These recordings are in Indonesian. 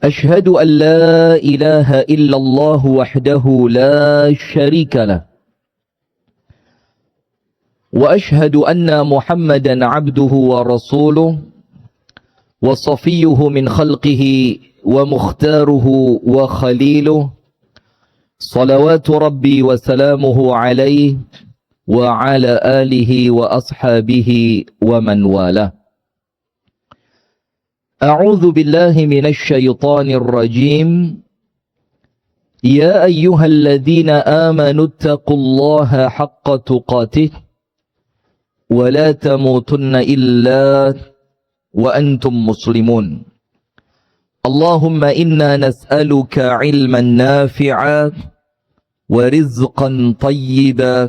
أشهد أن لا إله إلا الله وحده لا شريك له وأشهد أن محمدا عبده ورسوله وصفيه من خلقه ومختاره وخليله صلوات ربي وسلامه عليه وعلى آله وأصحابه ومن والاه. أعوذ بالله من الشيطان الرجيم. يا أيها الذين آمنوا اتقوا الله حق تقاته ولا تموتن إلا وأنتم مسلمون. اللهم إنا نسألك علما نافعا ورزقا طيبا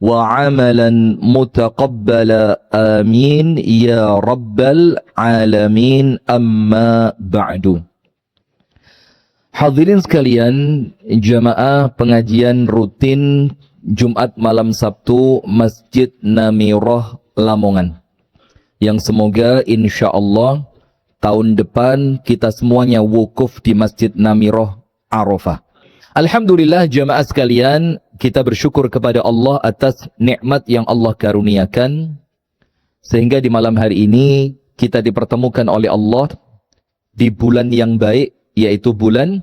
وعملا متقبلا آمين يا رب العالمين. أما بعد. Hadirin sekalian, jamaah pengajian rutin Jumat malam Sabtu Masjid Namirah Lamongan, yang semoga insya Allah tahun depan kita semuanya wukuf di Masjid Namirah Arafah. Alhamdulillah jamaah sekalian, kita bersyukur kepada Allah atas nikmat yang Allah karuniakan, sehingga di malam hari ini kita dipertemukan oleh Allah di bulan yang baik, yaitu bulan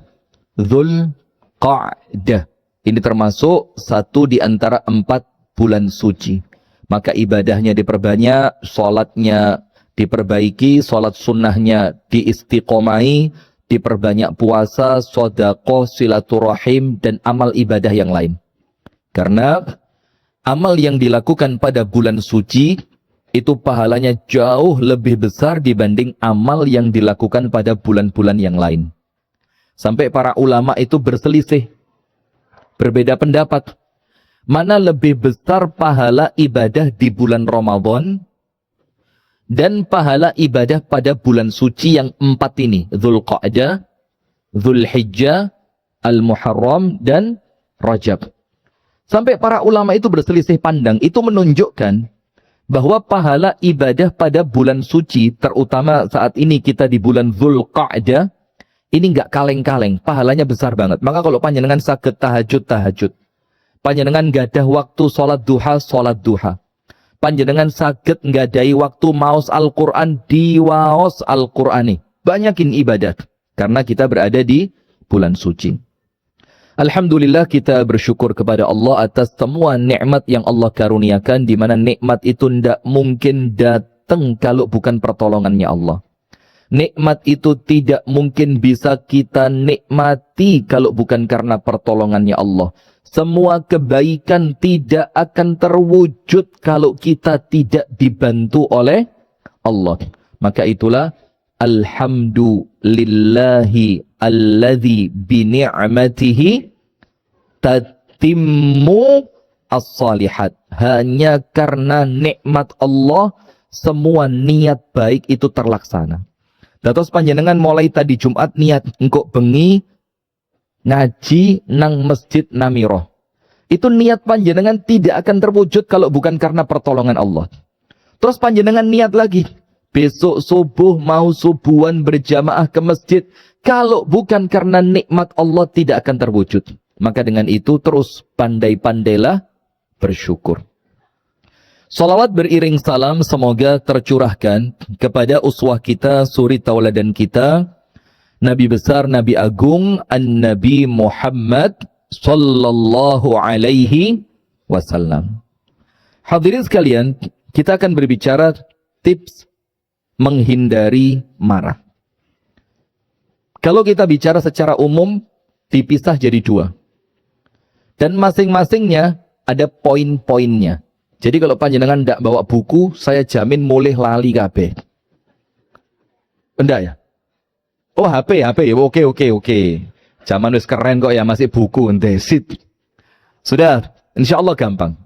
Dzulqa'dah. Ini termasuk satu di antara 4 bulan suci. Maka ibadahnya diperbanyak, sholatnya diperbaiki, sholat sunnahnya diistiqomai, diperbanyak puasa, sedekah, silaturahim, dan amal ibadah yang lain. Karena amal yang dilakukan pada bulan suci itu pahalanya jauh lebih besar dibanding amal yang dilakukan pada bulan-bulan yang lain. Sampai para ulama itu berselisih, berbeda pendapat. Mana lebih besar pahala ibadah di bulan Ramadan dan pahala ibadah pada bulan suci yang 4 ini, Dzulqa'dah, Dzulhijjah, Al-Muharram, dan Rajab. Sampai para ulama itu berselisih pandang. Itu menunjukkan bahwa pahala ibadah pada bulan suci, terutama saat ini kita di bulan Dzulqa'dah, ini enggak kaleng-kaleng, pahalanya besar banget. Maka kalau panjenengan saged tahajud, panjenengan gadah waktu sholat duha, panjenengan saged nggadahi waktu maos Al-Quran, diwaos Al-Qurani. Banyakin ibadat, karena kita berada di bulan suci. Alhamdulillah kita bersyukur kepada Allah atas semua nikmat yang Allah karuniakan, di mana nikmat itu tidak mungkin datang kalau bukan pertolongannya Allah. Nikmat itu tidak mungkin bisa kita nikmati kalau bukan karena pertolongannya Allah. Semua kebaikan tidak akan terwujud kalau kita tidak dibantu oleh Allah. Maka itulah alhamdulillahi alladzi bini'matihi tatimmu as-salihat. Hanya karena nikmat Allah semua niat baik itu terlaksana. Dados panjenengan mulai tadi Jumat niat engkau bengi ngaji nang Masjid Namirah. Itu niat panjenengan tidak akan terwujud kalau bukan karena pertolongan Allah. Terus panjenengan niat lagi, besok subuh mau subuhan berjamaah ke masjid, kalau bukan karena nikmat Allah tidak akan terwujud. Maka dengan itu terus pandai-pandailah bersyukur. Salawat beriring salam semoga tercurahkan kepada uswah kita, suri tauladan kita, Nabi besar, Nabi agung, An-Nabi Muhammad sallallahu alaihi wasallam. Hadirin sekalian, kita akan berbicara tips menghindari marah. Kalau kita bicara secara umum, dipisah jadi 2. Dan masing-masingnya ada poin-poinnya. Jadi kalau panjenengan tidak bawa buku, saya jamin mulai lali kabeh. Enggak ya? Oh HP. Oke. Zaman wis keren kok ya, masih buku ente. Sit. Sudah, insya Allah gampang.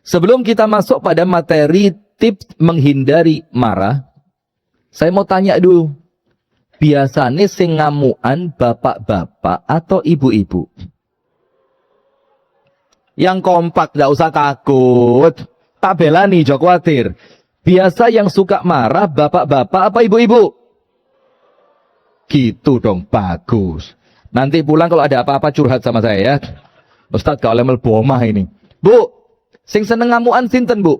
Sebelum kita masuk pada materi tips menghindari marah, saya mau tanya dulu. Biasanya sing ngamuan bapak-bapak atau ibu-ibu? Yang kompak, gak usah takut. Tak belani, jok khawatir. Biasa yang suka marah bapak-bapak apa ibu-ibu? Gitu dong, bagus. Nanti pulang kalau ada apa-apa curhat sama saya ya. Ustadz gak oleh mlebu omah ini. Bu, sing seneng ngamuan sinten, Bu?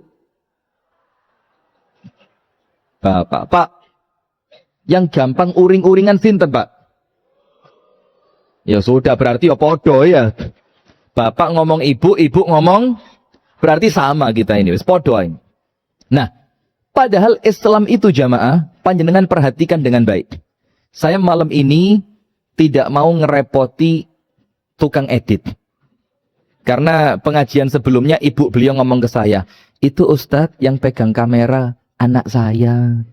Bapak, Pak. Yang gampang uring-uringan sinten, Pak? Ya sudah, berarti ya podo ya. Bapak ngomong ibu, ibu ngomong, berarti sama kita ini, wis podo ini. Nah, padahal Islam itu jamaah, panjenengan perhatikan dengan baik. Saya malam ini tidak mau ngerepoti tukang edit. Karena pengajian sebelumnya ibu beliau ngomong ke saya, itu Ustadz yang pegang kamera anak saya.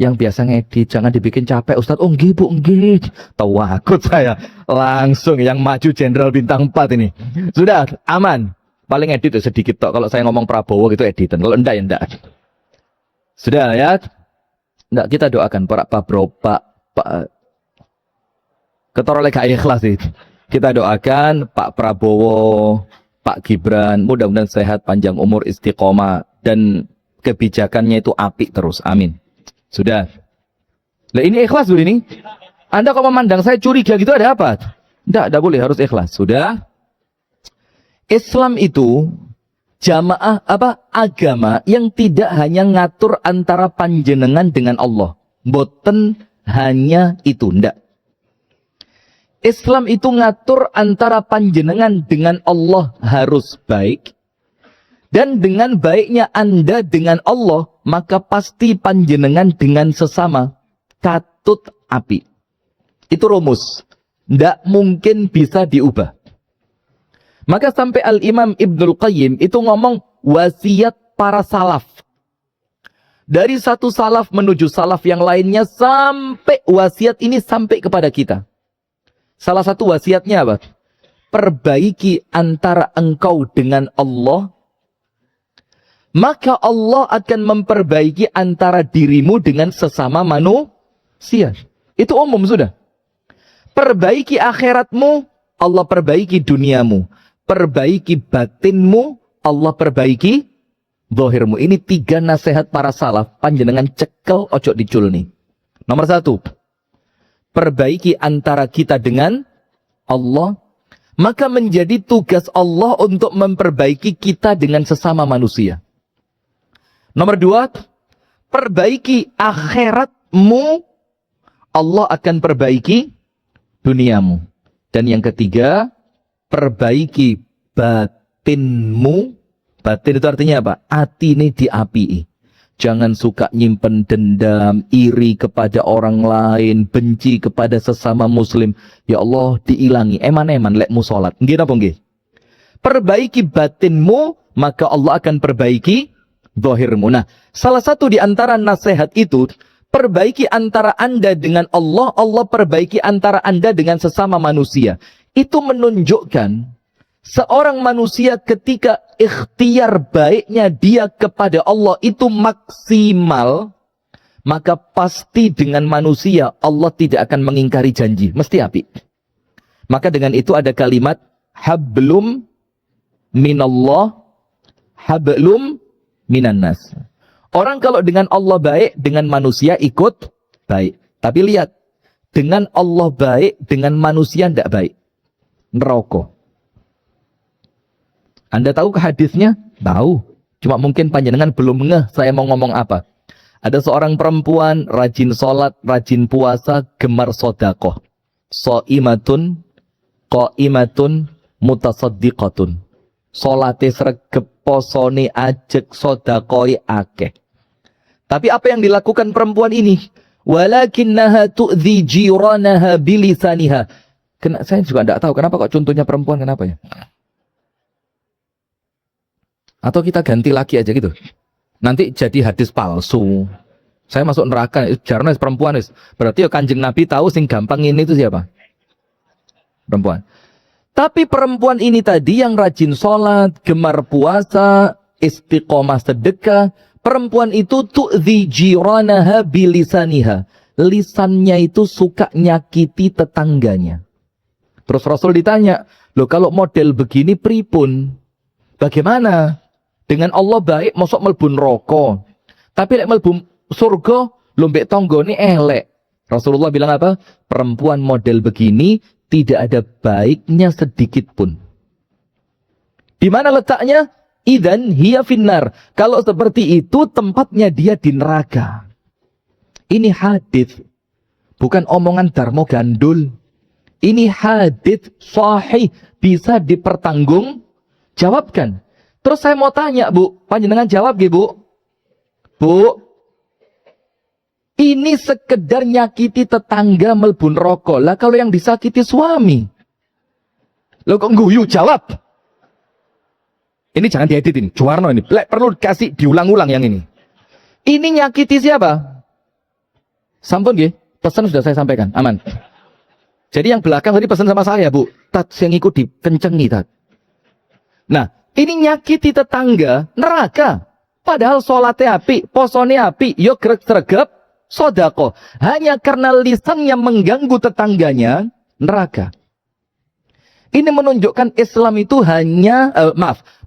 Yang biasa ngedit, jangan dibikin capek Ustadz. Oh nggih Bu, nggih. Takut saya. Langsung yang maju Jenderal Bintang 4 ini. Sudah, aman. Paling edit ya sedikit tok. Kalau saya ngomong Prabowo gitu editan. Kalau enggak ya enggak. Sudah ya. Enggak, kita doakan Pak Bro, Pak ketara lek gak ikhlas sih. Kita doakan Pak Prabowo, Pak Gibran, mudah-mudahan sehat, panjang umur, istiqomah, dan kebijakannya itu apik terus. Amin. Sudah. Lah ini ikhlas dulu ini. Anda kok memandang saya curiga gitu ada apa? Tidak boleh, harus ikhlas. Sudah. Islam itu jamaah agama yang tidak hanya ngatur antara panjenengan dengan Allah. Boten hanya itu, ndak. Islam itu ngatur antara panjenengan dengan Allah harus baik. Dan dengan baiknya Anda dengan Allah, maka pasti panjenengan dengan sesama katut api. Itu rumus. Tidak mungkin bisa diubah. Maka sampai Al-Imam Ibnul Qayyim itu ngomong wasiat para salaf. Dari satu salaf menuju salaf yang lainnya sampai wasiat ini sampai kepada kita. Salah satu wasiatnya apa? Perbaiki antara engkau dengan Allah, maka Allah akan memperbaiki antara dirimu dengan sesama manusia. Itu umum sudah. Perbaiki akhiratmu, Allah perbaiki duniamu. Perbaiki batinmu, Allah perbaiki zahirmu. Ini 3 nasihat para salaf. Panjenengan cekel ojo dicul nih. Nomor 1. Perbaiki antara kita dengan Allah. Maka menjadi tugas Allah untuk memperbaiki kita dengan sesama manusia. Nomor 2, perbaiki akhiratmu, Allah akan perbaiki duniamu. Dan yang ketiga, perbaiki batinmu. Batin itu artinya apa? Hati ini diapii. Jangan suka nyimpen dendam, iri kepada orang lain, benci kepada sesama muslim. Ya Allah, diilangi. Eman-eman lekmu sholat. Nggih napa nggih? Perbaiki batinmu, maka Allah akan perbaiki zahirmu. Nah, salah satu di antara nasihat itu, perbaiki antara Anda dengan Allah, Allah perbaiki antara Anda dengan sesama manusia. Itu menunjukkan seorang manusia ketika ikhtiar baiknya dia kepada Allah itu maksimal, maka pasti dengan manusia Allah tidak akan mengingkari janji. Mesti api. Maka dengan itu ada kalimat hablum minallah, hablum minannas. Orang kalau dengan Allah baik, dengan manusia ikut baik. Tapi lihat, dengan Allah baik, dengan manusia tidak baik. Neraka. Anda tahu ke hadisnya? Tahu. Cuma mungkin panjenengan belum ngeh saya mau ngomong apa. Ada seorang perempuan rajin sholat, rajin puasa, gemar sodakoh. So'imatun, qa'imatun, mutasaddiqatun. Sholate sregep, posone ajek, sodakoi akeh. Tapi apa yang dilakukan perempuan ini? Walakinnaha tu'dhi jiranaha bilisaniha. Saya juga tidak tahu kenapa kok contohnya perempuan, kenapa ya? Atau kita ganti lagi aja gitu. Nanti jadi hadis palsu. Saya masuk neraka, jarang perempuan. Berarti ya Kanjeng Nabi tahu sing gampang ini itu siapa? Perempuan. Tapi perempuan ini tadi yang rajin sholat, gemar puasa, istiqomah sedekah. Perempuan itu tu'dhi jiranaha bilisaniha. Lisannya itu suka nyakiti tetangganya. Terus Rasul ditanya, loh kalau model begini pripun? Bagaimana? Dengan Allah baik, mosok melbu neraka. Tapi lek melbu surga, lombek tonggone elek. Rasulullah bilang apa? Perempuan model begini tidak ada baiknya sedikit pun. Di mana letaknya? Idan hiya finnar. Kalau seperti itu tempatnya dia di neraka. Ini hadis, bukan omongan Darmo Gandul. Ini hadis sahih, bisa dipertanggung jawabkan. Terus saya mau tanya, Bu, panjenengan jawab nggih, Bu? Bu, ini sekedar nyakiti tetangga melbu neraka. Lah kalau yang disakiti suami. Lo kok guyu jawab? Ini jangan dieditin, Juwarno ini. Perlu kasih diulang-ulang yang ini. Ini nyakiti siapa? Sampun nggih, pesan sudah saya sampaikan, aman. Jadi yang belakang tadi pesan sama saya, Bu. Tat, yang ikut dikencengi, Tat. Nah, ini nyakiti tetangga, neraka. Padahal sholatnya api, posone api, yo greg-sregep, sodako. Hanya karena lisannya mengganggu tetangganya, neraka. Ini menunjukkan Islam itu hanya,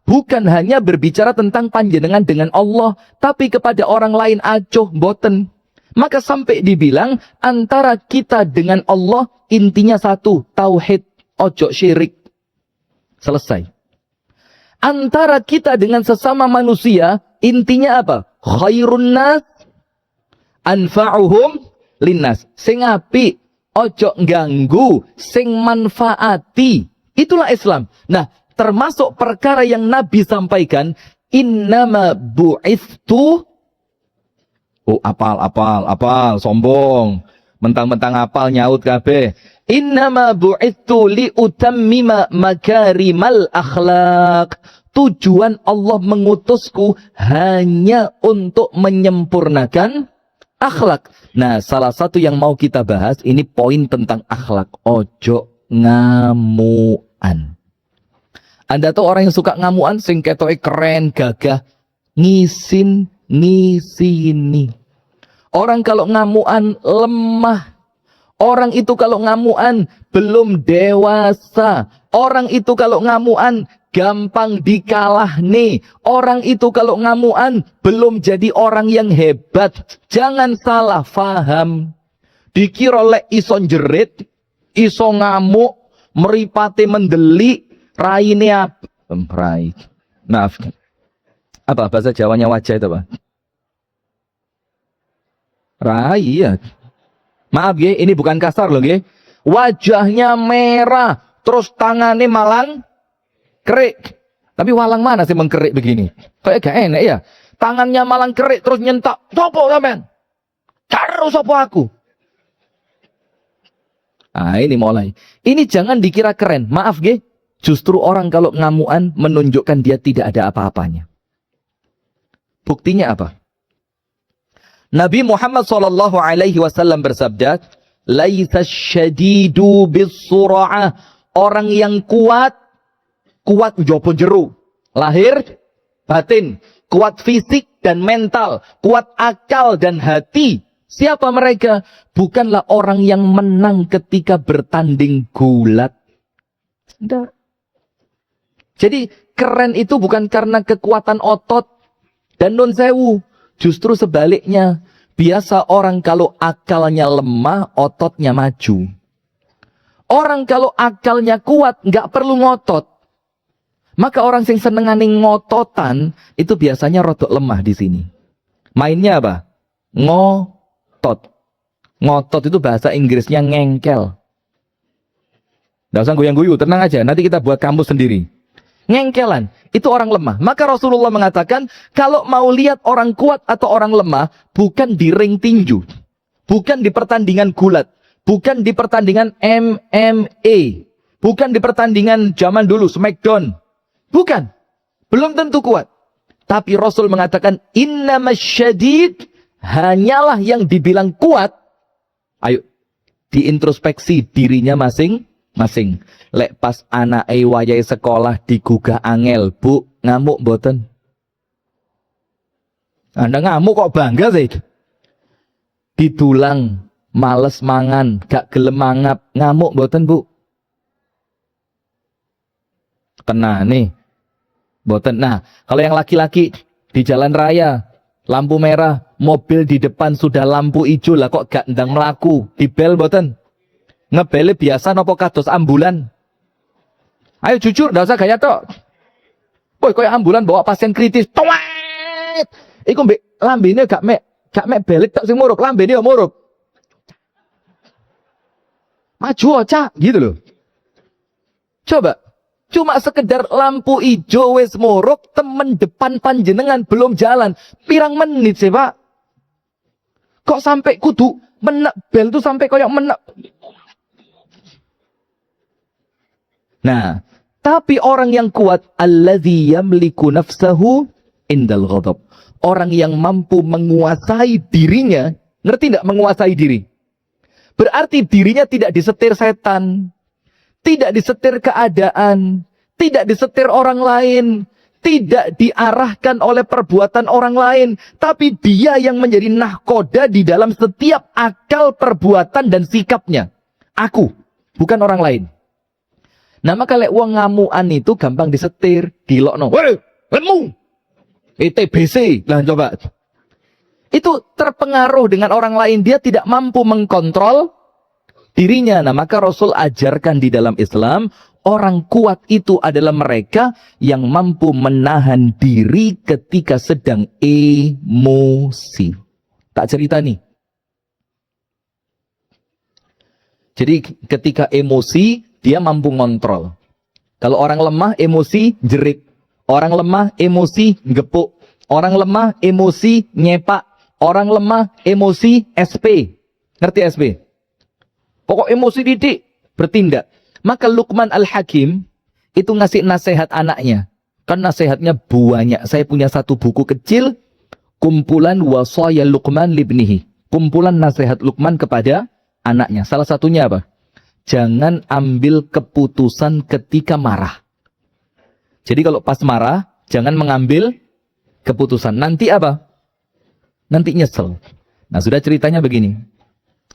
bukan hanya berbicara tentang panjenengan dengan Allah, tapi kepada orang lain acuh, boten. Maka sampai dibilang antara kita dengan Allah intinya satu, tauhid, ojo syirik. Selesai. Antara kita dengan sesama manusia intinya apa? Khairun nas anfa'uhum linnas. Sing apik, ojo ganggu, sing manfaati. Itulah Islam. Nah, termasuk perkara yang Nabi sampaikan, innama bu'ithtu. Oh, apal, sombong. Mentang-mentang apal nyaut kabeh. Innama bu'ithtu li utammima makarimal akhlak. Tujuan Allah mengutusku hanya untuk menyempurnakan akhlak. Nah, salah satu yang mau kita bahas ini poin tentang akhlak. Ojo ngamuan. Anda tahu orang yang suka ngamuan sing ketoke keren, gagah, ngisini. Orang kalau ngamuan lemah. Orang itu kalau ngamuan belum dewasa. Orang itu kalau ngamuan gampang dikalah nih. Orang itu kalau ngamuan belum jadi orang yang hebat. Jangan salah faham. Dikira lek iso jerit, iso ngamuk, meripate mendelik, raine apa? Maaf. Apa bahasa Jawanya wajah itu, Pak? Rai, ya. Maaf ya, ini bukan kasar loh ya. Wajahnya merah, terus tangannya malang kerik. Tapi walang mana sih mengkerik begini? Kayak gak enak ya. Tangannya malang kerik, terus nyentak. Sopo sampean? Karo sopo aku? Ah, ini mulai. Ini jangan dikira keren. Maaf ya. Justru orang kalau ngamuan menunjukkan dia tidak ada apa-apanya. Buktinya apa? Nabi Muhammad SAW bersabda, "Laisa syadidu bis-sura'ah." Orang yang kuat jopo jeru, lahir, batin, kuat fisik dan mental, kuat akal dan hati. Siapa mereka? Bukanlah orang yang menang ketika bertanding gulat. Tidak. Jadi keren itu bukan karena kekuatan otot dan nun sewu. Justru sebaliknya, biasa orang kalau akalnya lemah, ototnya maju. Orang kalau akalnya kuat, nggak perlu ngotot. Maka orang yang senengane ngototan, itu biasanya rodok lemah di sini. Mainnya apa? Ngotot. Ngotot itu bahasa Inggrisnya ngengkel. Nggak usah goyang-guyu, tenang aja. Nanti kita buat kamus sendiri. Ngengkelan, itu orang lemah. Maka Rasulullah mengatakan, kalau mau lihat orang kuat atau orang lemah, bukan di ring tinju, bukan di pertandingan gulat, bukan di pertandingan MMA, bukan di pertandingan zaman dulu, Smackdown. Bukan, belum tentu kuat. Tapi Rasul mengatakan, innamasyadid, hanyalah yang dibilang kuat. Ayo, diintrospeksi dirinya masing-masing. Lek pas anak wayai sekolah digugah angel, Bu, ngamuk mboten? Anda ngamuk kok bangga sih? Didulang, males mangan, gak gelem mangap, ngamuk mboten, Bu? Tenang nih, mboten. Nah, kalau yang laki-laki di jalan raya Lampu merah, mobil di depan sudah lampu hijau lah kok gak ndang melaku. Dibel boten. Ngebele biasa nopo kados ambulan. Ayo jujur, ndak usah gaya tok. Boy koyo ambulan bawa pasien kritis. Toet. Iku mbek lambene gak mek belik tok sing muruk, lambene yo muruk. Maju oca gitu loh. Coba cuma sekedar lampu hijau wes muruk, temen depan panjenengan belum jalan. Pirang menit sih, Pak? Kok sampai kudu menek bel tuh sampai koyok menek. Nah, tapi orang yang kuat alladzi yamliku nafsahu indal ghadab. Orang yang mampu menguasai dirinya, ngerti enggak menguasai diri? Berarti dirinya tidak disetir setan. Tidak disetir keadaan, tidak disetir orang lain, tidak diarahkan oleh perbuatan orang lain, tapi dia yang menjadi nahkoda di dalam setiap akal perbuatan dan sikapnya. Aku, bukan orang lain. Nah maka lek wong ngamuan itu gampang disetir, dilokno. Woi, lemu. TBC, lah coba. Itu terpengaruh dengan orang lain, dia tidak mampu mengkontrol dirinya. Nah maka Rasul ajarkan di dalam Islam, orang kuat itu adalah mereka yang mampu menahan diri ketika sedang emosi. Tak cerita nih. Jadi ketika emosi, dia mampu ngontrol. Kalau orang lemah, emosi jerit. Orang lemah, emosi gepuk. Orang lemah, emosi nyepak. Orang lemah, emosi SP. Ngerti SP? Pokok emosi didik, bertindak. Maka Luqman Al-Hakim itu ngasih nasihat anaknya. Kan nasihatnya banyak. Saya punya satu buku kecil, kumpulan wasaya Luqman libnihi. Kumpulan nasihat Luqman kepada anaknya. Salah satunya apa? Jangan ambil keputusan ketika marah. Jadi kalau pas marah, jangan mengambil keputusan. Nanti apa? Nanti nyesel. Nah sudah ceritanya begini.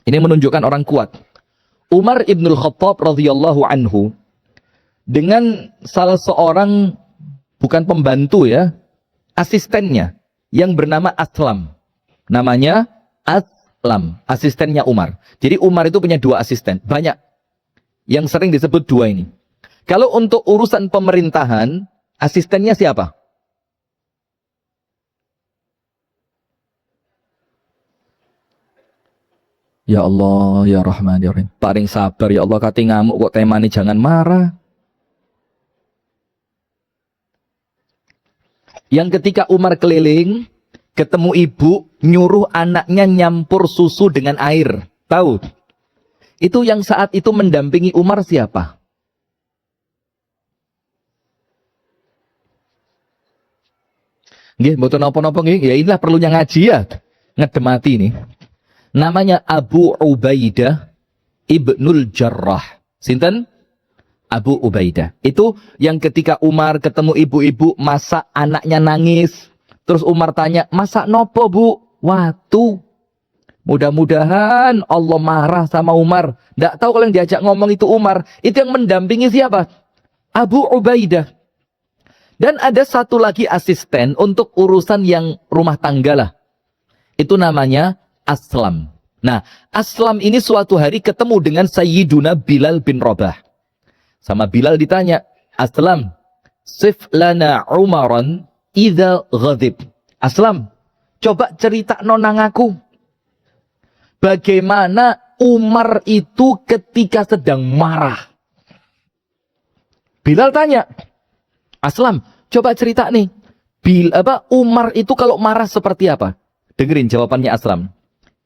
Ini menunjukkan orang kuat. Umar ibnul Khattab radhiyallahu anhu dengan salah seorang, bukan pembantu ya, asistennya yang bernama Aslam. Namanya Aslam, asistennya Umar. Jadi Umar itu punya dua asisten, banyak. Yang sering disebut dua ini. Kalau untuk urusan pemerintahan, asistennya siapa? Ya Allah, ya Rahman, ya Rahim. Paling sabar, ya Allah, kati ngamuk kok temani jangan marah. Yang ketika Umar keliling, ketemu ibu, nyuruh anaknya nyampur susu dengan air. Tahu? Itu yang saat itu mendampingi Umar siapa? Nggih, mboten napa-napa nggih. Ya inilah perlunya ngaji ya. Ngedemati nih. Namanya Abu Ubaidah Ibnul Jarrah. Sinten? Abu Ubaidah. Itu yang ketika Umar ketemu ibu-ibu masak, anaknya nangis. Terus Umar tanya, masak nopo bu? Watu. Mudah-mudahan Allah marah sama Umar. Nggak tahu kalau yang diajak ngomong itu Umar. Itu yang mendampingi siapa? Abu Ubaidah. Dan ada satu lagi asisten untuk urusan yang rumah tangga lah. Itu namanya Aslam. Nah, Aslam ini suatu hari ketemu dengan Sayyiduna Bilal bin Rabah. Sama Bilal ditanya, Aslam, sif lana Umaran idza ghadib. Aslam, coba cerita nonang aku. Bagaimana Umar itu ketika sedang marah? Bilal tanya, Aslam, coba cerita nih. Umar itu kalau marah seperti apa? Dengerin jawabannya Aslam.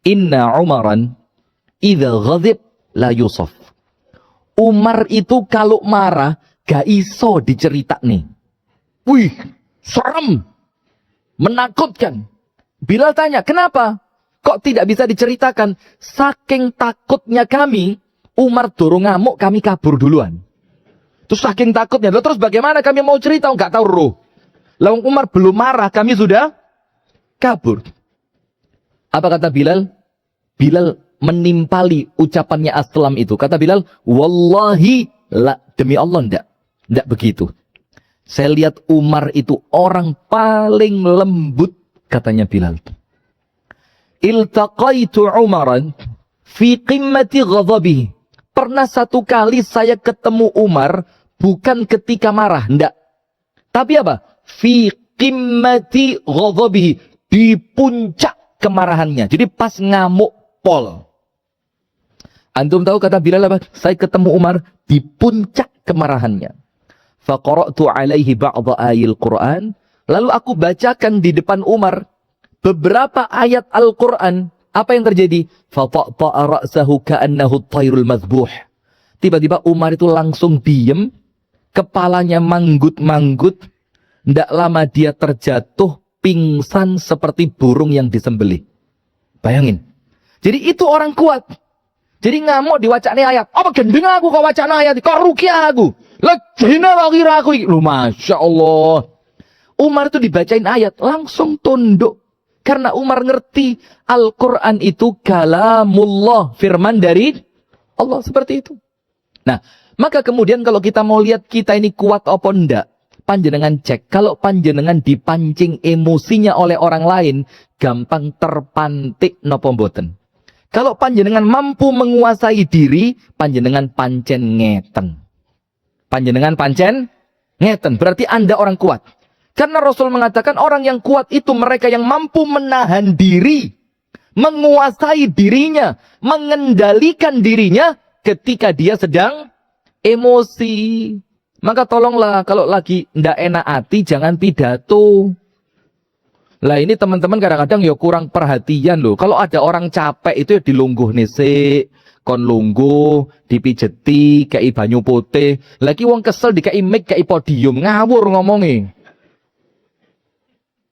Inna Umaran idza ghadib la yusaf. Umar itu kalau marah gak iso dicerita nih. Wih, serem. Menakutkan. Bilal tanya, kenapa? Kok tidak bisa diceritakan? Saking takutnya kami, Umar durung ngamuk, kami kabur duluan. Terus saking takutnya, terus bagaimana kami mau cerita? Enggak tahu roh. Lalu Umar belum marah, kami sudah kabur. Apa kata Bilal? Bilal menimpali ucapannya Aslam itu. Kata Bilal, wallahi la, demi Allah enggak begitu. Saya lihat Umar itu orang paling lembut katanya Bilal. Iltaqaitu Umaran fi qimmati ghadabihi. Pernah satu kali saya ketemu Umar bukan ketika marah, enggak. Tapi apa? Fi qimmati ghadabihi, di puncak kemarahannya. Jadi pas ngamuk pol. Antum tahu kata Bilal apa? Saya ketemu Umar di puncak kemarahannya. Faqara'tu alaihi ba'dha ayil Qur'an. Lalu aku bacakan di depan Umar beberapa ayat Al-Quran. Apa yang terjadi? Fata'ta'a ra'sahu ka'annahu at-tayrul madhbuh. Tiba-tiba Umar itu langsung diem, kepalanya manggut-manggut. Tidak lama dia terjatuh, pingsan seperti burung yang disembelih. Bayangin. Jadi itu orang kuat. Jadi ngamuk diwacane ayat. Apa gendeng aku kok wacana ayat? Kok rukyah aku? Legina kok kira aku. Loh, Masya Allah. Umar itu dibacain ayat, langsung tunduk. Karena Umar ngerti Al-Quran itu kalamullah, firman dari Allah, seperti itu. Nah, maka kemudian kalau kita mau lihat kita ini kuat apa enggak, panjenengan cek. Kalau panjenengan dipancing emosinya oleh orang lain, gampang terpantik napa mboten. Kalau panjenengan mampu menguasai diri, panjenengan pancen ngeten. Panjenengan pancen ngeten, berarti Anda orang kuat. Karena Rasul mengatakan orang yang kuat itu mereka yang mampu menahan diri, menguasai dirinya, mengendalikan dirinya ketika dia sedang emosi. Maka tolonglah kalau lagi ndak enak hati jangan pidato. Lah ini teman-teman kadang-kadang ya kurang perhatian loh. Kalau ada orang capek itu ya dilungguh nisik, kon lungguh, dipijeti, kayak banyu putih. Lagi wong kesel dikai mic, kayak podium, ngawur ngomongin.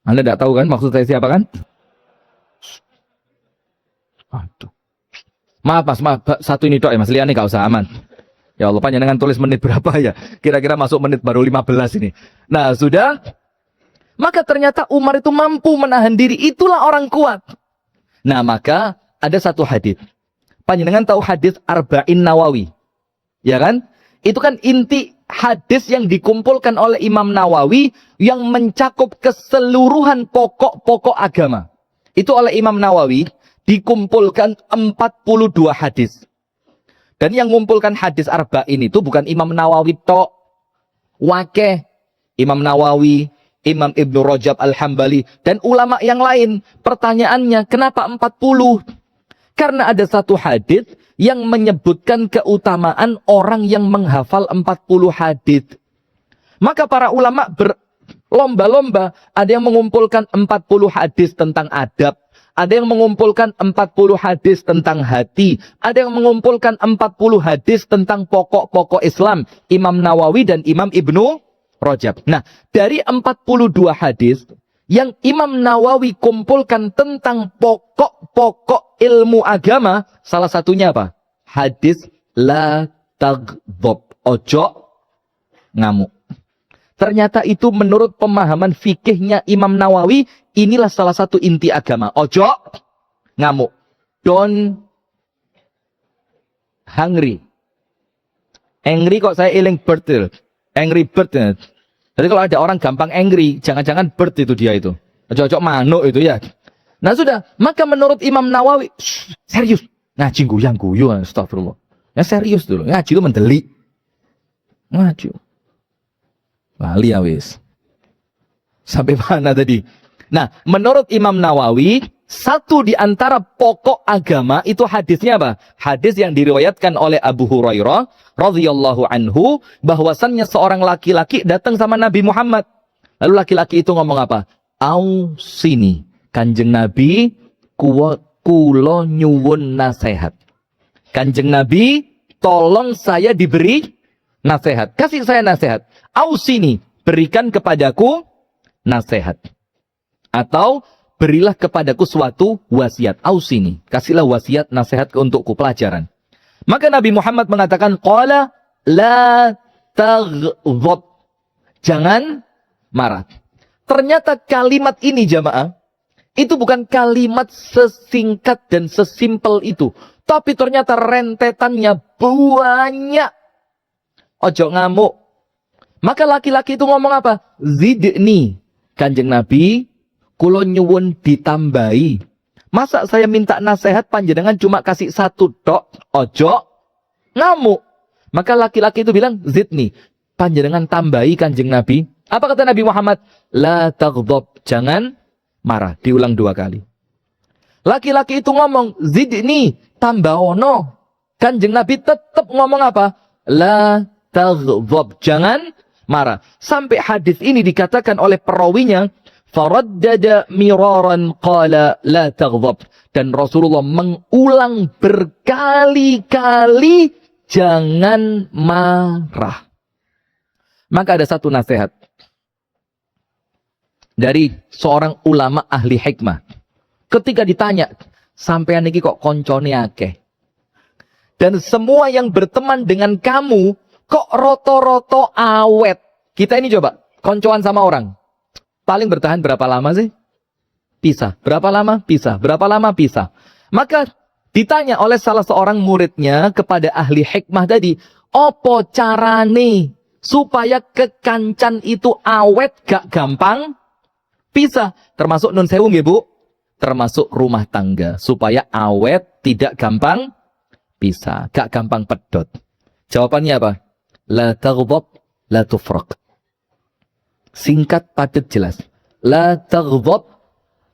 Anda tidak tahu kan maksud saya siapa kan? Aduh. Maaf mas, maaf. Satu ini doa ya mas, liane gak usah, aman. Ya Allah, panjenengan tulis menit berapa ya? Kira-kira masuk menit baru 15 ini. Nah sudah. Maka ternyata Umar itu mampu menahan diri. Itulah orang kuat. Nah maka ada satu hadis. Panjenengan tahu hadis Arba'in Nawawi. Ya kan? Itu kan inti hadis yang dikumpulkan oleh Imam Nawawi yang mencakup keseluruhan pokok-pokok agama. Itu oleh Imam Nawawi dikumpulkan 42 hadis. Dan yang mengumpulkan hadis Arba'in itu bukan Imam Nawawi tok. Wakeh, Imam Nawawi, Imam Ibnu Rajab Al-Hambali, dan ulama yang lain. Pertanyaannya, kenapa 40? Karena ada satu hadis yang menyebutkan keutamaan orang yang menghafal 40 hadis. Maka para ulama berlomba-lomba, ada yang mengumpulkan 40 hadis tentang adab, ada yang mengumpulkan 40 hadis tentang hati, ada yang mengumpulkan 40 hadis tentang pokok-pokok Islam, Imam Nawawi dan Imam Ibnu Rajab. Nah, dari 42 hadis yang Imam Nawawi kumpulkan tentang pokok-pokok ilmu agama, salah satunya apa? Hadis la taghdab, ojo ngamuk. Ternyata itu menurut pemahaman fikihnya Imam Nawawi, inilah salah satu inti agama. Ojo ngamuk. Don't hungry. Angry kok saya eling bird. Angry bird. Jadi kalau ada orang gampang angry, jangan-jangan bird itu dia itu. Ojo-ojo manuk itu ya. Nah sudah, maka menurut Imam Nawawi, serius. Ngaji guyang-guyu, astagfirullah. Ya serius dulu, ngaji itu mendelik. Ngaji. Wali ya wis. Sampai mana tadi? Nah, menurut Imam Nawawi, satu di antara pokok agama itu hadisnya apa? Hadis yang diriwayatkan oleh Abu Hurairah radhiyallahu anhu, bahwasannya seorang laki-laki datang sama Nabi Muhammad. Lalu laki-laki itu ngomong apa? Au sini, Kanjeng Nabi, kulo nyuwun nasihat. Kanjeng Nabi, tolong saya diberi nasihat. Kasih saya nasihat. Au sini, berikan kepadaku nasihat. Atau berilah kepadaku suatu wasiat. Ausini, kasihlah wasiat, nasihat untukku, pelajaran. Maka Nabi Muhammad mengatakan, qala la taghdab. Jangan marah. Ternyata kalimat ini jamaah, itu bukan kalimat sesingkat dan sesimpel itu. Tapi ternyata rentetannya banyak. Ojo ngamuk. Maka laki-laki itu ngomong apa? Zidni, Kanjeng Nabi, Kulo nyuwun ditambahi. Masa saya minta nasihat panjenengan cuma kasih satu tok, ojo ngamuk. Maka laki-laki itu bilang, zidni, panjenengan tambahi Kanjeng Nabi. Apa kata Nabi Muhammad? La taghdab, jangan marah. Diulang 2 kali. Laki-laki itu ngomong, zidni, tambahono. Kanjeng Nabi tetap ngomong apa? La taghdab, jangan marah. Sampai hadis ini dikatakan oleh perawinya, faraddada miraran qala la taghdab. Dan Rasulullah mengulang berkali-kali, jangan marah. Maka ada satu nasihat dari seorang ulama ahli hikmah. Ketika ditanya, sampean iki kok koncone akeh? Dan semua yang berteman dengan kamu kok roto-roto awet? Kita ini coba, koncoan sama orang. Paling bertahan berapa lama sih? Pisah. Berapa lama? Pisah. Berapa lama? Pisah. Maka ditanya oleh salah seorang muridnya kepada ahli hikmah tadi, opo carane supaya kekancan itu awet gak gampang pisah? Termasuk nun sewu nggih, Bu? Termasuk rumah tangga. Supaya awet tidak gampang pisah. Gak gampang pedot. Jawabannya apa? La taghdab, la tufraq. Singkat, padat, jelas. La taghdab,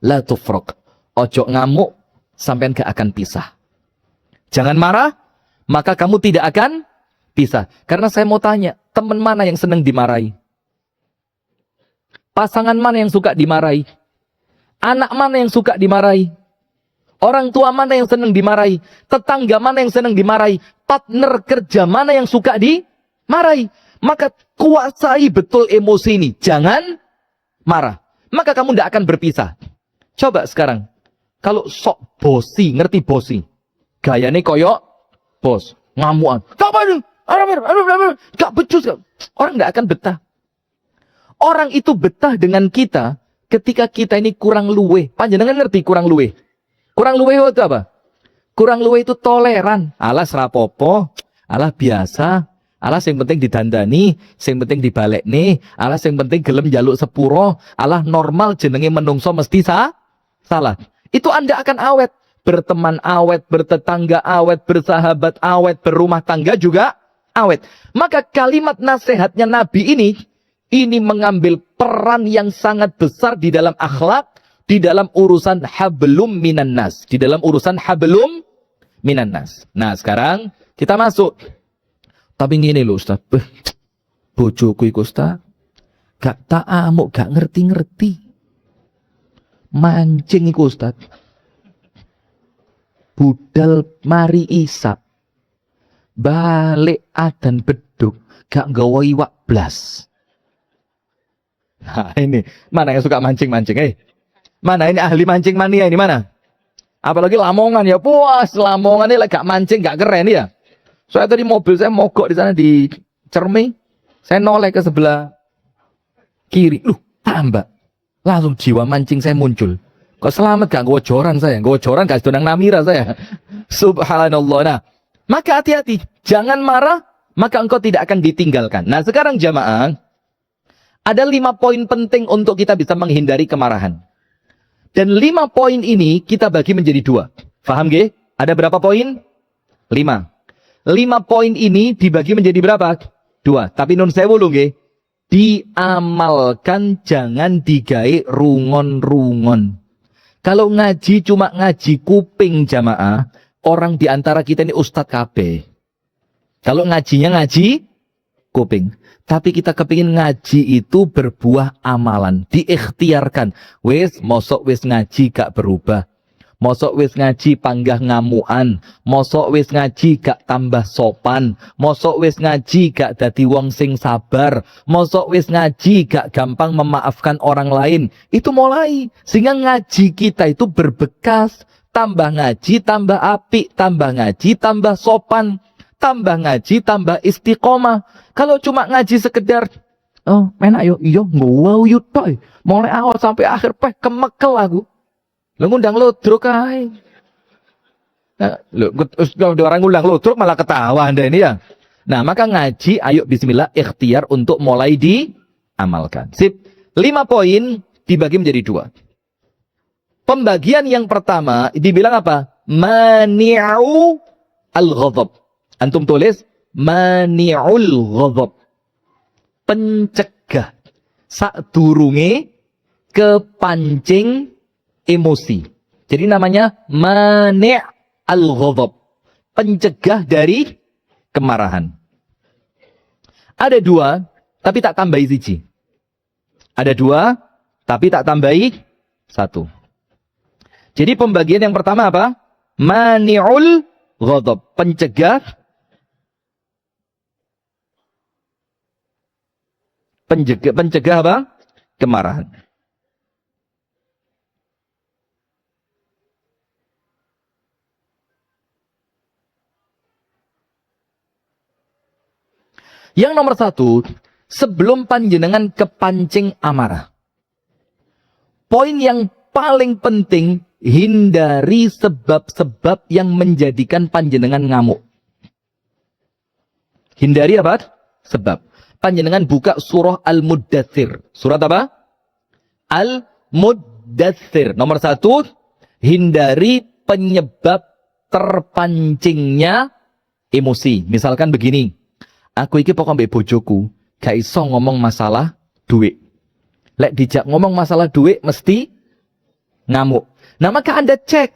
la tufraq. Ojo ngamuk, sampean gak akan pisah. Jangan marah, maka kamu tidak akan pisah. Karena saya mau tanya, teman mana yang senang dimarahi? Pasangan mana yang suka dimarahi? Anak mana yang suka dimarahi? Orang tua mana yang senang dimarahi? Tetangga mana yang senang dimarahi? Partner kerja mana yang suka dimarahi? Maka kuasai betul emosi ini. Jangan marah. Maka kamu tidak akan berpisah. Coba sekarang. Kalau sok bosi, ngerti bosi? Gayanya koyok bos. Ngamuan. Gak becus. Orang tidak akan betah. Orang itu betah dengan kita ketika kita ini kurang luweh. Panjenengan ngerti kurang luweh? Kurang luweh itu apa? Kurang luweh itu toleran. Alas rapopo. Alah biasa. Alah yang penting didandani. Yang penting dibalik nih. Alah yang penting gelem jaluk sepuro. Alah normal jenenge menungso mesti salah. Itu Anda akan awet. Berteman awet, bertetangga awet, bersahabat awet, berumah tangga juga awet. Maka kalimat nasihatnya Nabi ini mengambil peran yang sangat besar di dalam akhlak, di dalam urusan hablum minan nas. Di dalam urusan hablum minan nas. Nah sekarang kita masuk. Tapi gini loh Ustaz. Bojoku iku Ustaz. Gak tak amuk, gak ngerti-ngerti. Mancing iku Ustaz. Budal mari isap. Balik adan beduk. Gak nggawa iwak blas. Nah ini. Mana yang suka mancing-mancing? Mana ini ahli mancing mania ini? Mana? Apalagi Lamongan ya. Puas Lamongan ini gak mancing, gak keren ya. Saya tadi mobil saya mogok di sana di Cermi. Saya noleh ke sebelah kiri. Tambah. Langsung jiwa mancing saya muncul. Kok selamat gak gue joran saya? Gue joran gak sedang namira saya. Subhanallah. Nah, maka hati-hati. Jangan marah, maka engkau tidak akan ditinggalkan. Nah, sekarang jamaah. Ada 5 poin penting untuk kita bisa menghindari kemarahan. Dan 5 poin ini kita bagi menjadi 2. Faham gak? Ada berapa poin? 5. 5 poin ini dibagi menjadi berapa? 2. Tapi nun sewu lho nggih. Diamalkan, jangan digawe rungon-rungon. Kalau ngaji cuma ngaji kuping jamaah, orang diantara kita ini ustadz kabeh. Kalau ngajinya ngaji kuping. Tapi kita kepingin ngaji itu berbuah amalan. Diikhtiarkan. Wis, mosok wis ngaji gak berubah. Mosok wis ngaji panggah ngamuan. Mosok wis ngaji gak tambah sopan. Mosok wis ngaji gak dadi wong sing sabar. Mosok wis ngaji gak gampang memaafkan orang lain. Itu mulai. Sehingga ngaji kita itu berbekas. Tambah ngaji, tambah apik. Tambah ngaji, tambah sopan. Tambah ngaji, tambah istiqomah. Kalau cuma ngaji sekedar, oh enak yo, iya ngawau yutoy. Mulai awal sampai akhir kemekel aku. Lo ngundang ludruk ae. Lo orang ngundang ludruk malah ketawa Anda ini ya. Nah, maka ngaji ayo bismillah ikhtiar untuk mulai diamalkan. Sip. 5 poin dibagi menjadi 2. Pembagian yang pertama dibilang apa? Mani'u al-ghadab. Antum tulis mani'ul ghadab. Pencegah sadurunge kepancing emosi. Jadi namanya mani' al-ghadab. Pencegah dari kemarahan. Ada dua, tapi tak tambahi siji. Ada dua, tapi tak tambahi satu. Jadi pembagian yang pertama apa? Mani'ul ghadab. Pencegah apa? Kemarahan. Yang nomor satu, sebelum panjenengan kepancing amarah. Poin yang paling penting, hindari sebab-sebab yang menjadikan panjenengan ngamuk. Hindari apa? Sebab. Panjenengan buka surah Al-Muddathir. Surat apa? Al-Muddathir. Nomor satu, hindari penyebab terpancingnya emosi. Misalkan begini, aku iki pokok mbek bojoku, gak iso ngomong masalah duit. Lek dijak ngomong masalah duit, mesti ngamuk. Nah, maka Anda cek.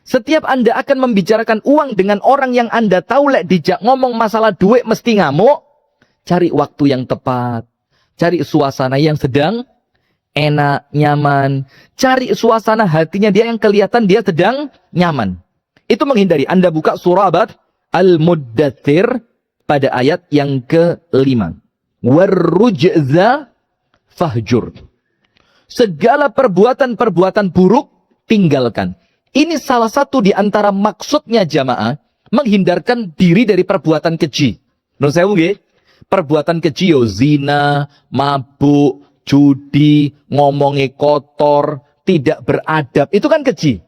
Setiap Anda akan membicarakan uang dengan orang yang Anda tahu lek dijak ngomong masalah duit mesti ngamuk. Cari waktu yang tepat. Cari suasana yang sedang enak, nyaman. Cari suasana hatinya dia yang kelihatan dia sedang nyaman. Itu menghindari. Anda buka surah abad Al-Muddathir pada ayat yang ke-5. Warrujza fahjur. Segala perbuatan-perbuatan buruk tinggalkan. Ini salah satu di antara maksudnya jamaah, menghindarkan diri dari perbuatan keji. Menurut saya mungkin, perbuatan keji yo zina, mabuk, judi, ngomongi kotor, tidak beradab, itu kan keji.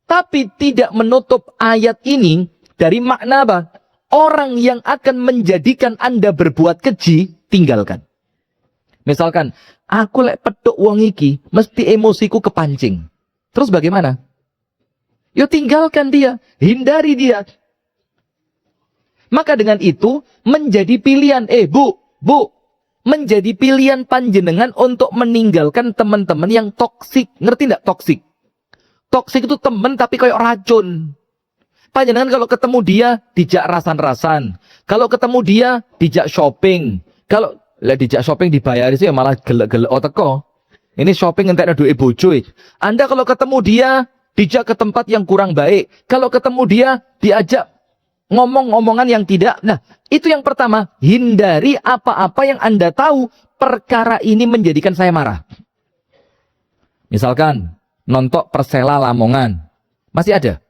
Tapi tidak menutup ayat ini dari makna apa? Orang yang akan menjadikan Anda berbuat keji, tinggalkan. Misalkan, aku lek petuk wong iki, mesti emosiku kepancing. Terus bagaimana? Yo tinggalkan dia, hindari dia. Maka dengan itu menjadi pilihan, bu, menjadi pilihan panjenengan untuk meninggalkan teman-teman yang toksik. Ngerti enggak toksik? Toksik itu teman tapi kayak racun. Panjenengan kalau ketemu dia dijak rasan-rasan. Kalau ketemu dia dijak shopping. Kalau dijak shopping dibayar sih malah gelek-gelek teko. Ini shopping entek duit bojo. Anda kalau ketemu dia dijak ke tempat yang kurang baik. Kalau ketemu dia diajak ngomong-ngomongan yang tidak. Nah, itu yang pertama. Hindari apa-apa yang Anda tahu perkara ini menjadikan saya marah. Misalkan nonton Persela Lamongan. Masih ada?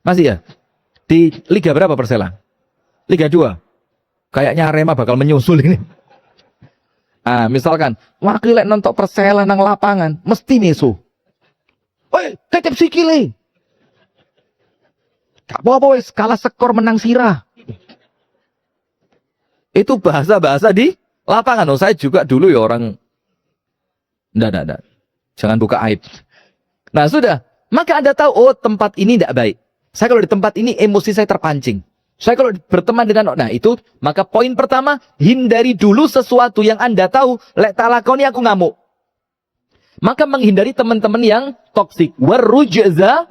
Masih ya? Di Liga berapa Persela? Liga 2. Kayaknya Arema bakal menyusul ini. Ah, misalkan wakil nonton Persela nang lapangan, mesti nesu. Woi, tetep sikile. Gak apa-apa wis, kalah skor menang sirah. Itu bahasa-bahasa di lapangan. Oh, saya juga dulu ya orang. Nggak. Jangan buka aib. Nah, sudah. Maka Anda tahu, oh tempat ini tidak baik. Saya kalau di tempat ini emosi saya terpancing. Saya kalau berteman dengan, nah itu, maka poin pertama, hindari dulu sesuatu yang Anda tahu, lek tak lakoni aku ngamuk. Maka menghindari teman-teman yang toksik. Warrujza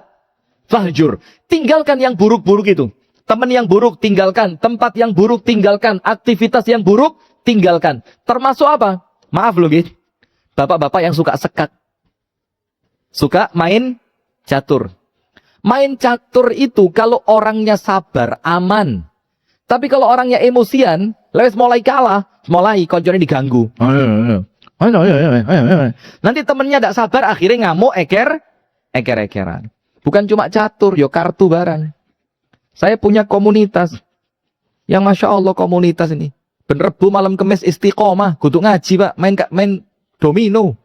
fahjur. Tinggalkan yang buruk-buruk itu. Teman yang buruk tinggalkan. Tempat yang buruk tinggalkan. Aktivitas yang buruk tinggalkan. Termasuk apa? Maaf loh gitu. Bapak-bapak yang suka sekat. Suka main catur. Main catur itu kalau orangnya sabar, aman. Tapi kalau orangnya emosian, lewes mulai kalah, mulai konconya diganggu. Nanti temennya tidak sabar, akhirnya ngamuk, eker-ekeran. Bukan cuma catur, yo kartu barang. Saya punya komunitas. Yang Masya Allah komunitas ini. Bener bu malam kemis istiqomah. Kudu ngaji pak, main domino.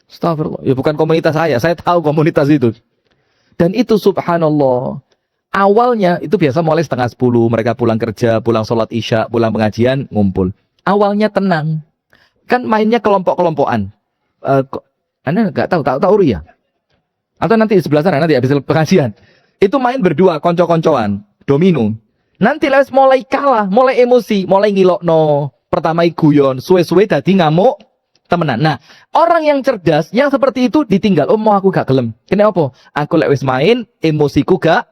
Astagfirullah. Ya bukan komunitas saya tahu komunitas itu. Dan itu subhanallah. Awalnya itu biasa mulai 9:30. Mereka pulang kerja, pulang sholat isya, pulang pengajian, ngumpul. Awalnya tenang. Kan mainnya kelompok-kelompokan. Anda nggak tahu ya? Atau nanti di sebelah sana, nanti habis pengajian. Itu main berdua, konco-koncoan, domino. Nanti les mulai kalah, mulai emosi, mulai ngilokno. Pertama guyon, suwe-suwe dadi ngamuk temenan. Nah, orang yang cerdas, yang seperti itu ditinggal. Oh, mau aku gak gelem. Kenapa? Aku lek wis main, emosiku gak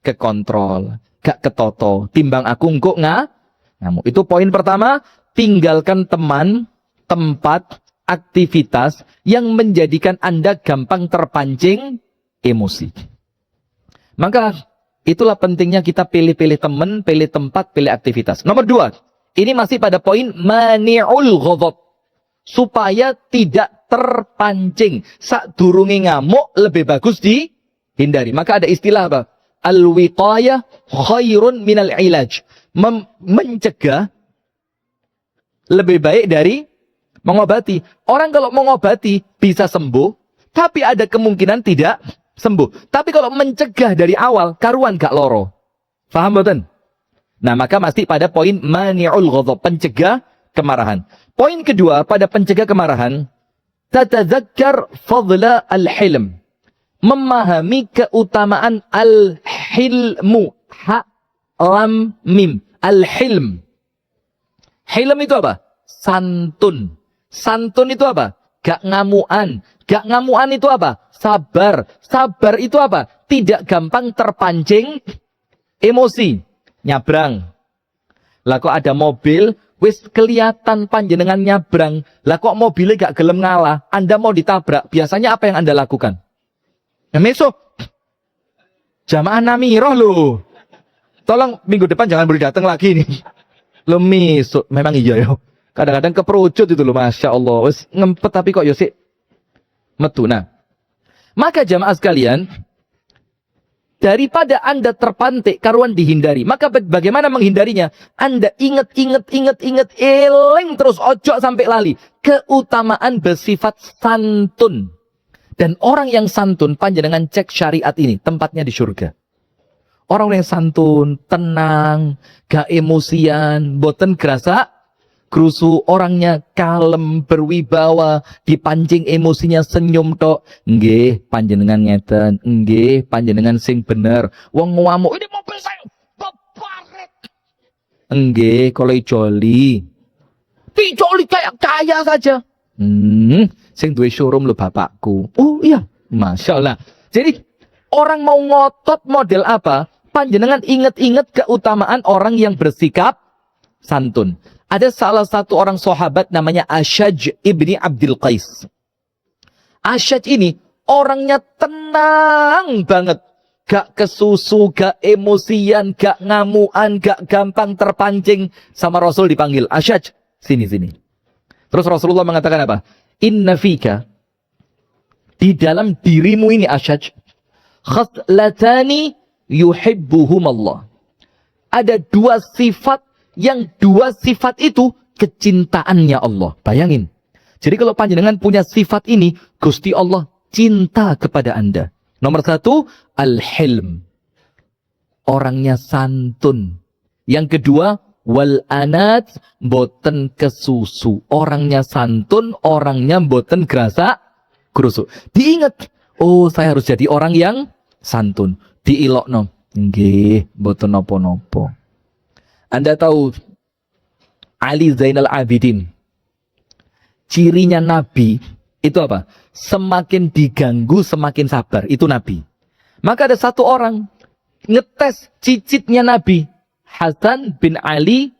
kekontrol, gak ketoto. Timbang aku engko ngamuk. Itu poin pertama, tinggalkan teman, tempat, aktivitas yang menjadikan Anda gampang terpancing emosi. Maka itulah pentingnya kita pilih-pilih teman, pilih tempat, pilih aktivitas. Nomor 2, ini masih pada poin mani'ul ghadab. Supaya tidak terpancing. Sadurunge ngamuk lebih bagus dihindari. Maka ada istilah apa? Al-wiqayah khairun minal ilaj. Mencegah lebih baik dari mengobati. Orang kalau mengobati bisa sembuh, tapi ada kemungkinan tidak sembuh. Tapi kalau mencegah dari awal, karuan gak loro. Faham betul? Nah, maka masih pada poin mani'ul ghadab, pencegah kemarahan. Poin kedua pada pencegah kemarahan, tatadzakkar fadla al-hilm. Memahami keutamaan al-hilmu. Ha, lam, mim. Al-hilm. Hilm itu apa? Santun. Santun itu apa? Gak ngamuan. Gak ngamuan itu apa? Sabar. Sabar itu apa? Tidak gampang terpancing emosi. Nyabrang. Lah kok ada mobil, wis kelihatan panjenengan nyabrang. Lah kok mobilnya gak gelem ngalah, Anda mau ditabrak. Biasanya apa yang Anda lakukan? Ya mesok. Jamaah namiroh loh. Tolong minggu depan jangan boleh datang lagi nih. Lo mesok. Memang iya ya. Kadang-kadang keperucut itu loh, Masya Allah. Wis ngempet tapi kok yosik metu. Nah, maka jamaah sekalian, daripada Anda terpantik, karuan dihindari. Maka bagaimana menghindarinya? Anda ingat, eling terus, ojo sampai lali. Keutamaan bersifat santun. Dan orang yang santun, panjenengan cek syariat ini, tempatnya di surga. Orang yang santun, tenang, gak emosian, boten gerasa, krusu, orangnya kalem, berwibawa, dipancing emosinya senyum tok. Nggih, panjenengan ngeten, nggih, panjenengan sing bener. Wong ngamuk, ini mobil saya bebaret. Nggih, kalau joli. Joli kayak kaya saja. Sing duwe showroom lho bapakku. Oh iya, Masya Allah. Jadi, orang mau ngotot model apa? Panjenengan ingat-ingat keutamaan orang yang bersikap santun. Ada salah satu orang sahabat namanya Ashaj ibni Abdul Qais. Ashaj ini orangnya tenang banget. Gak kesusu, gak emosian, gak ngamuan, gak gampang terpancing. Sama Rasul dipanggil, Ashaj, sini. Terus Rasulullah mengatakan apa? Inna fika, di dalam dirimu ini Ashaj, khaslatani yuhibbuhum Allah. Ada dua sifat, yang dua sifat itu kecintaannya Allah. Bayangin. Jadi kalau panjenengan punya sifat ini, Gusti Allah cinta kepada Anda. Nomor 1, al-hilm. Orangnya santun. Yang kedua, wal anat, boten kesusu. Orangnya santun, orangnya boten gerasa kerusu. Diingat, oh saya harus jadi orang yang santun. Diilokno. Nggih, boten nopo-nopo. Anda tahu Ali Zainal Abidin, cirinya Nabi itu apa? Semakin diganggu semakin sabar. Itu Nabi. Maka ada satu orang ngetes cicitnya Nabi, Hasan bin Ali,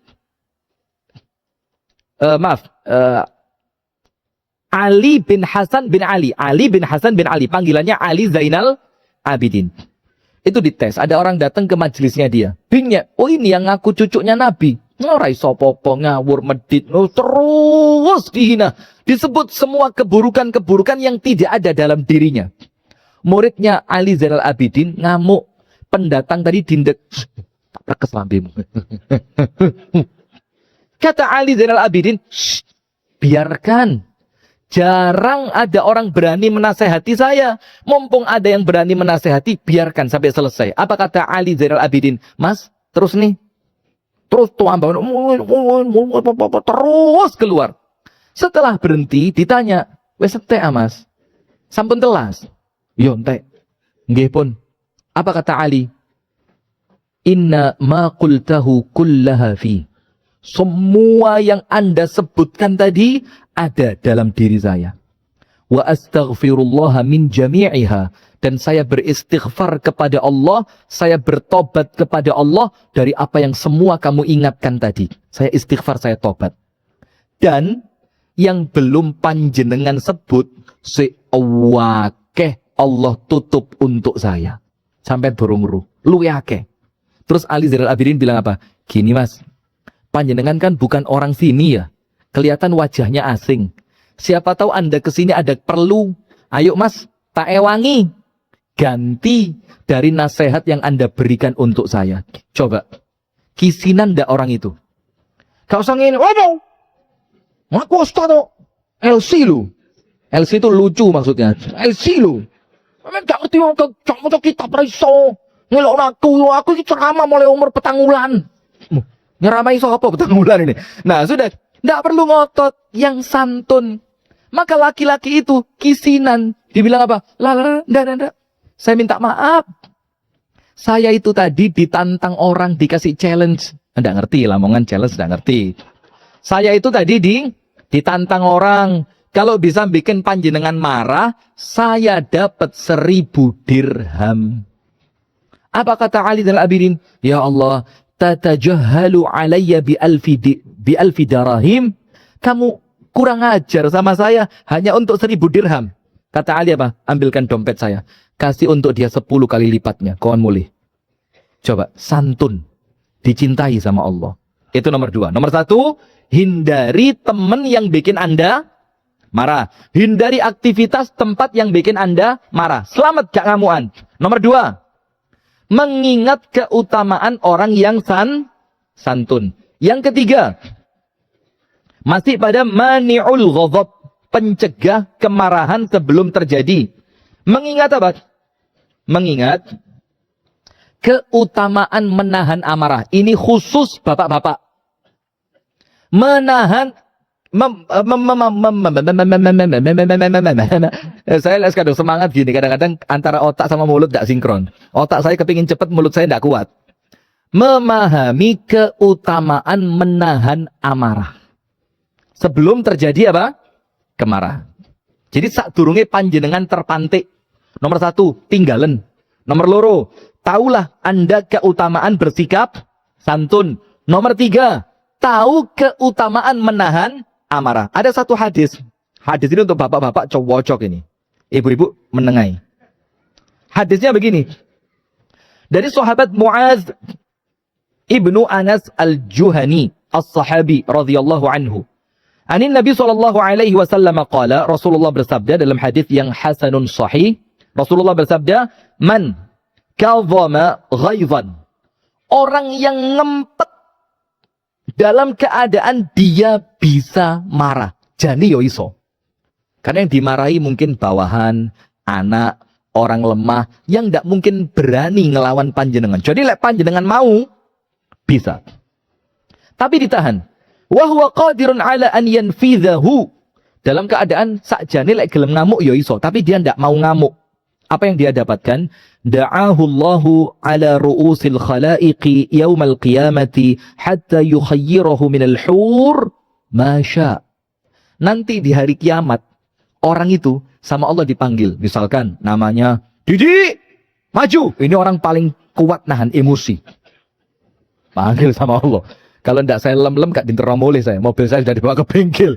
Ali bin Hasan bin Ali. Ali bin Hasan bin Ali, panggilannya Ali Zainal Abidin. Itu dites, ada orang datang ke majelisnya dia. Bingnya, oh ini yang ngaku cucunya Nabi. Ngorai sopopo, ngawur, medit, terus dihina. Disebut semua keburukan-keburukan yang tidak ada dalam dirinya. Muridnya Ali Zainal Abidin ngamuk. Pendatang tadi dindek. Tak keselambimu. Kata Ali Zainal Abidin, biarkan. Jarang ada orang berani menasehati saya. Mumpung ada yang berani menasehati, biarkan sampai selesai. Apa kata Ali Zainal Abidin? Mas, terus nih. Terus terus keluar. Setelah berhenti, ditanya, wes teh mas, sampun telas. Yo entek. Nggih pun. Apa kata Ali? Inna ma qultahu kullaha fi. Semua yang Anda sebutkan tadi ada dalam diri saya. Wa astaghfirullah min jami'iha. Dan saya beristighfar kepada Allah, saya bertobat kepada Allah dari apa yang semua kamu ingatkan tadi. Saya istighfar, saya tobat. Dan yang belum panjenengan sebut, sewakeh Allah tutup untuk saya. Sampai burung-ruh. Lu yake. Terus Ali Zainal Abidin bilang apa? Gini mas, panjenengan kan bukan orang sini ya. Kelihatan wajahnya asing. Siapa tahu Anda kesini ada perlu. Ayo mas, tak ewangi. Ganti dari nasihat yang Anda berikan untuk saya. Coba. Kisinan ndak orang itu? Kau usah ngene. Waduh. Aku ustaz LC lu. LC itu lucu maksudnya. LC lu. Memang gak ngerti mau ke kitab ra iso. Ngelok aku iki ceramah mulai umur 4 wulan. Nyeramai sapa 4 wulan ini. Nah, sudah ndak perlu ngotot, yang santun. Maka laki-laki itu kisinan, dibilang apa? Ndak. Saya minta maaf. Saya itu tadi ditantang orang, dikasih challenge. Ndak ngerti, lamongan challenge ndak ngerti. Saya itu tadi ditantang orang. Kalau bisa bikin panjenengan marah, saya dapat 1000 dirham. Apa kata Ali Zainal Abidin? Ya Allah, tatajahalu alayya bi alfi darahim. Kamu kurang ajar sama saya hanya untuk 1000 dirham. Kata Ali apa? Ambilkan dompet saya. Kasih untuk dia 10 kali lipatnya. Kawan mulih. Coba, santun. Dicintai sama Allah. Itu nomor 2. Nomor 1, hindari teman yang bikin Anda marah. Hindari aktivitas tempat yang bikin Anda marah. Selamat gak ngamuan. Nomor 2, mengingat keutamaan orang yang santun. Yang ketiga, masih pada mani'ul ghadab, pencegah kemarahan sebelum terjadi. Mengingat apa? Mengingat keutamaan menahan amarah. Ini khusus bapak-bapak. Menahan saya kadang semangat gini, kadang-kadang antara otak sama mulut tidak sinkron. Otak saya kepingin cepat, mulut saya tidak kuat. Memahami keutamaan menahan amarah sebelum terjadi apa? Kemarahan. Jadi sak durunge panjenengan terpantik. Nomor 1, tinggalan. Nomor 2, taulah Anda keutamaan bersikap santun. Nomor 3, tahu keutamaan menahan amarah. Ada satu hadis. Hadis ini untuk bapak-bapak cowok ini. Ibu-ibu menengai. Hadisnya begini. Dari sahabat Muaz ibnu Anas al-Juhani, as-sahabi radhiyallahu anhu. Anin Nabi sallallahu alaihi wasallam qala, Rasulullah bersabda dalam hadis yang hasanun sahih. Rasulullah bersabda, "Man kadhama ghaizan." Orang yang ngempet dalam keadaan dia bisa marah. Jani yo iso. Karena yang dimarahi mungkin bawahan, anak, orang lemah yang tidak mungkin berani ngelawan panjenengan. Jadi lek panjenengan mau bisa. Tapi ditahan. Wa huwa qadirun ala an yanfidhahu. Dalam keadaan sakjane lek gelem ngamuk yo iso, tapi dia ndak mau ngamuk. Apa yang dia dapatkan? Da'ahu Allahu ala ru'usil khalaiqi yaumal qiyamati hatta yukhayyirahu minal hur ma sya'. Nanti di hari kiamat orang itu sama Allah dipanggil. Misalkan namanya Didi, maju. Ini orang paling kuat nahan emosi. Panggil sama Allah. Kalau tidak saya lem-lem gak dinternomoleh saya. Mobil saya sudah dibawa ke bengkel.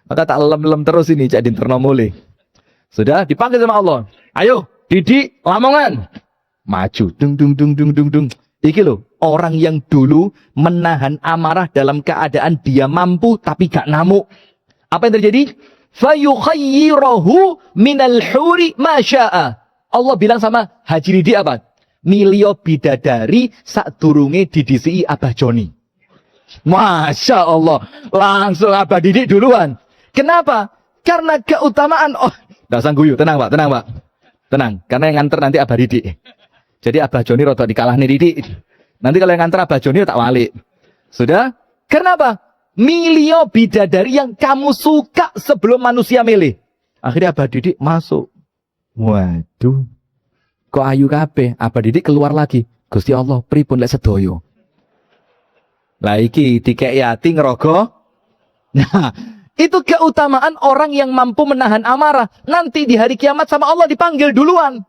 Maka tak lem-lem terus ini cak dinternomoleh. Sudah dipanggil sama Allah. Ayo, Didi, Lamongan. Maju. Dung dung dung dung dung dung. Iki loh, orang yang dulu menahan amarah dalam keadaan dia mampu tapi gak ngamuk. Apa yang terjadi? Fayukhayyirahu minal huri ma syaa. Allah bilang sama Haji Didi apa? Milio bidadari sadurunge didisi Abah Joni. Masya Allah. Langsung Abah Didi duluan. Kenapa? Karena keutamaan. Oh, nggak usah guyu. Tenang Pak, tenang Pak. Tenang. Karena yang nganter nanti Abah Didi. Jadi Abah Joni rotok dikalah nih Didi. Nanti kalau yang nganter Abah Joni tak walik. Sudah? Kenapa? Milio bidadari yang kamu suka sebelum manusia milih. Akhirnya Abah Didi masuk. Waduh. Kok ayu kabeh? Apa Didik keluar lagi? Gusti Allah, pripun lek sedoyo? Lah iki dikek ati ngerogo. Nah, itu keutamaan orang yang mampu menahan amarah. Nanti di hari kiamat sama Allah dipanggil duluan.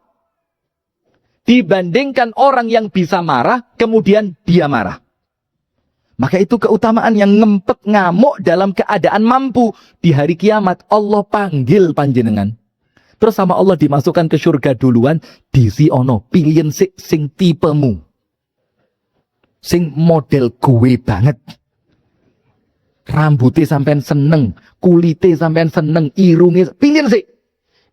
Dibandingkan orang yang bisa marah, kemudian dia marah. Maka itu keutamaan yang ngempet ngamuk dalam keadaan mampu. Di hari kiamat Allah panggil panjenengan. Terus sama Allah dimasukkan ke surga duluan. Disi ono pilihan sing tipemu. Sing model gue banget. Rambutnya sampean seneng. Kulitnya sampean seneng. Irungnya. Pilihan sih.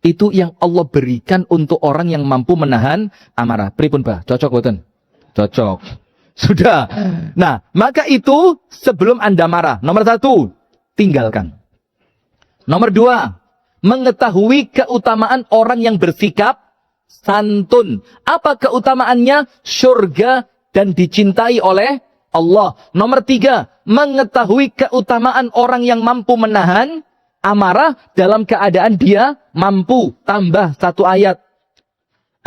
Itu yang Allah berikan untuk orang yang mampu menahan amarah. Pripun Pak? Cocok boten? Cocok. Sudah. Nah, maka itu sebelum Anda marah. Nomor 1, tinggalkan. Nomor 2, mengetahui keutamaan orang yang bersikap santun. Apa keutamaannya? Surga dan dicintai oleh Allah. Nomor 3, mengetahui keutamaan orang yang mampu menahan amarah dalam keadaan dia mampu. Tambah 1 ayat.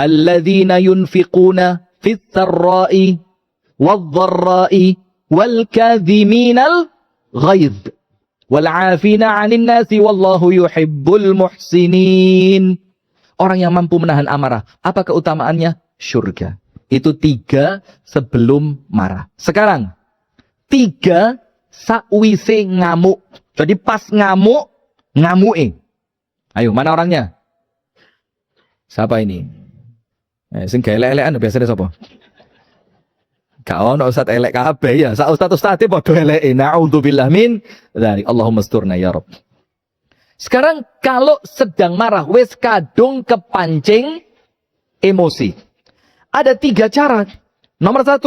Alladzina yunfiquna fis sarra'i wad-dharra'i wal kadhiminal ghaidh wal 'afina 'anil nasi wallahu yuhibbul muhsinin. Orang yang mampu menahan amarah, apa keutamaannya? Surga. Itu 3 sebelum marah. Sekarang 3 sakwise ngamuk. Jadi pas ngamuk, ngamuke. Ayo, mana orangnya? Siapa ini? Sing elek-elekan biasanya sapa? Gak ono ustaz elek kabeh ya. Sak ustaz-ustaze padha eleke. Na'udzubillah min dzalik. Allahumma asturna ya Rabb. Sekarang kalau sedang marah wis kadung kepancing emosi. Ada 3 cara. Nomor 1.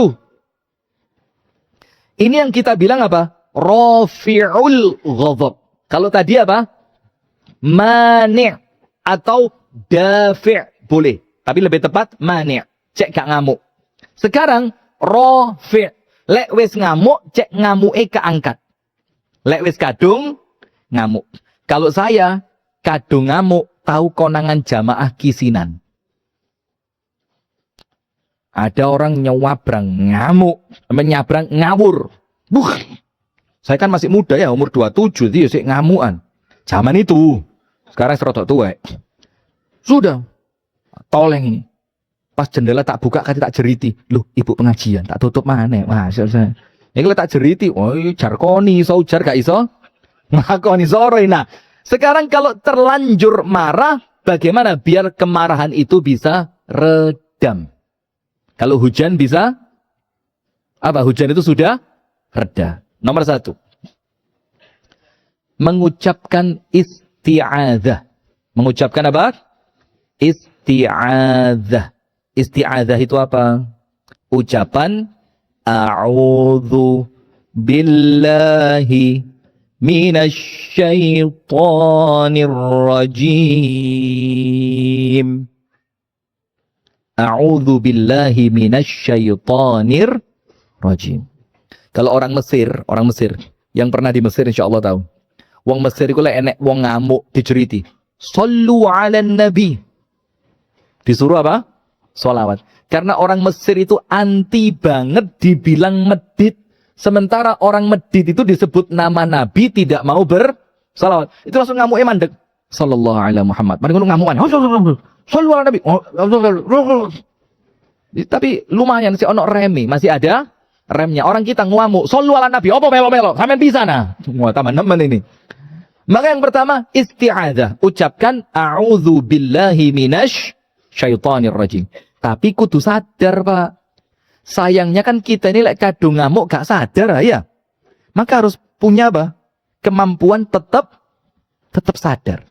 Ini yang kita bilang apa? Rafi'ul ghadab. Kalau tadi apa? Mani' atau dafi' boleh. Tapi lebih tepat mani'. Cek gak ngamuk. Sekarang rafi'. Lek wis ngamuk, cek ngamuke keangkat. Lek wis kadung ngamuk. Kalau saya kadung ngamuk, tahu konangan jamaah kisinan. Ada orang nyewabrang ngamuk, menyabrang ngawur. Saya kan masih muda ya, umur 27, dia sih ngamuan. Zaman itu. Sekarang serotok tua. Sudah. Toleng ini. Pas jendela tak buka, kata tak jeriti. Loh, ibu pengajian, tak tutup mana? Wah, saya. Ini kalau tak jeriti, oh jarkoni, jar gak iso. Ngakoni sore. Nah, sekarang kalau terlanjur marah, bagaimana biar kemarahan itu bisa redam? Kalau hujan bisa, apa? Hujan itu sudah reda. Nomor 1. Mengucapkan isti'adzah. Mengucapkan apa? Isti'adzah. Isti'adzah itu apa? Ucapan a'udzu billahi minasyaitonir rajim. A'udzu billahi minasyaitonir rajim. Kalau orang Mesir yang pernah di Mesir insyaallah tahu. Wong Mesir iku lek enek wong ngamuk diceriti. Shallu 'alan nabi. Disuruh apa? Sholawat. Karena orang Mesir itu anti banget dibilang medit. Sementara orang medit itu disebut nama Nabi tidak mau bersalawat. Itu langsung ngamuknya mandek. Sallallahu alaihi Muhammad. Mari ngono ngamukan. Shallu 'alan nabi. Tapi lumayan sih ono remi, masih ada remnya. Orang kita ngamuk, shallu 'alan nabi. Apa melo-melo? Sampean bisa nah. Wah, teman-teman ini. Maka yang pertama isti'adzah. Ucapkan a'udzu billahi minasyaitonir rajim. Tapi kudu sadar, Pak. Sayangnya kan kita ini lek kadung ngamuk gak sadar ya. Maka harus punya apa? Kemampuan tetap sadar.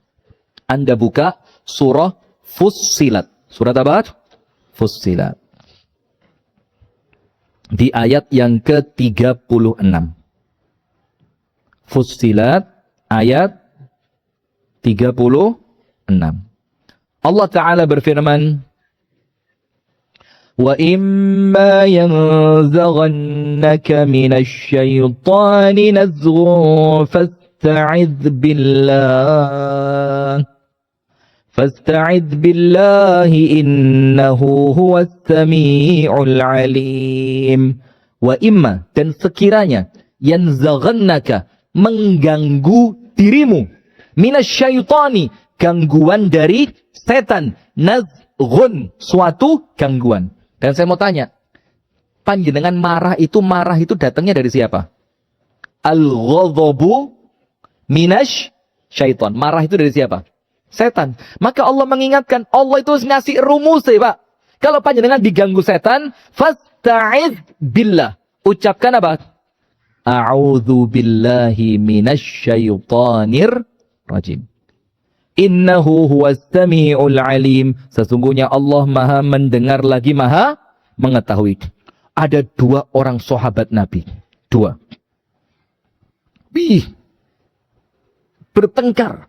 Anda buka surah Fussilat. Surat apa? Fussilat. Di ayat yang ke-36. Fussilat ayat 36. Allah Ta'ala berfirman, wa imma yanzaghannaka minasyaitani nazghun fasta'idz billah Fasta'idz billahi innahu huwas sami'ul alim. Wa imma, dan sekiranya yanzaghannaka, mengganggu dirimu, minasyaitani, gangguan dari setan, nazghun, suatu gangguan. Dan saya mau tanya, panjenengan marah itu datangnya dari siapa? Al-ghadhabu minasy syaitan. Marah itu dari siapa? Setan. Maka Allah mengingatkan, Allah itu ngasih rumus ya Pak. Kalau panjenengan diganggu setan, fasta'idz billah. Ucapkan apa? A'udzu billahi minasyaitonir rajim. Innahu huwas sami'ul alim. Sesungguhnya Allah Maha mendengar lagi Maha mengetahui. Ada 2 orang sahabat Nabi. 2. Bertengkar.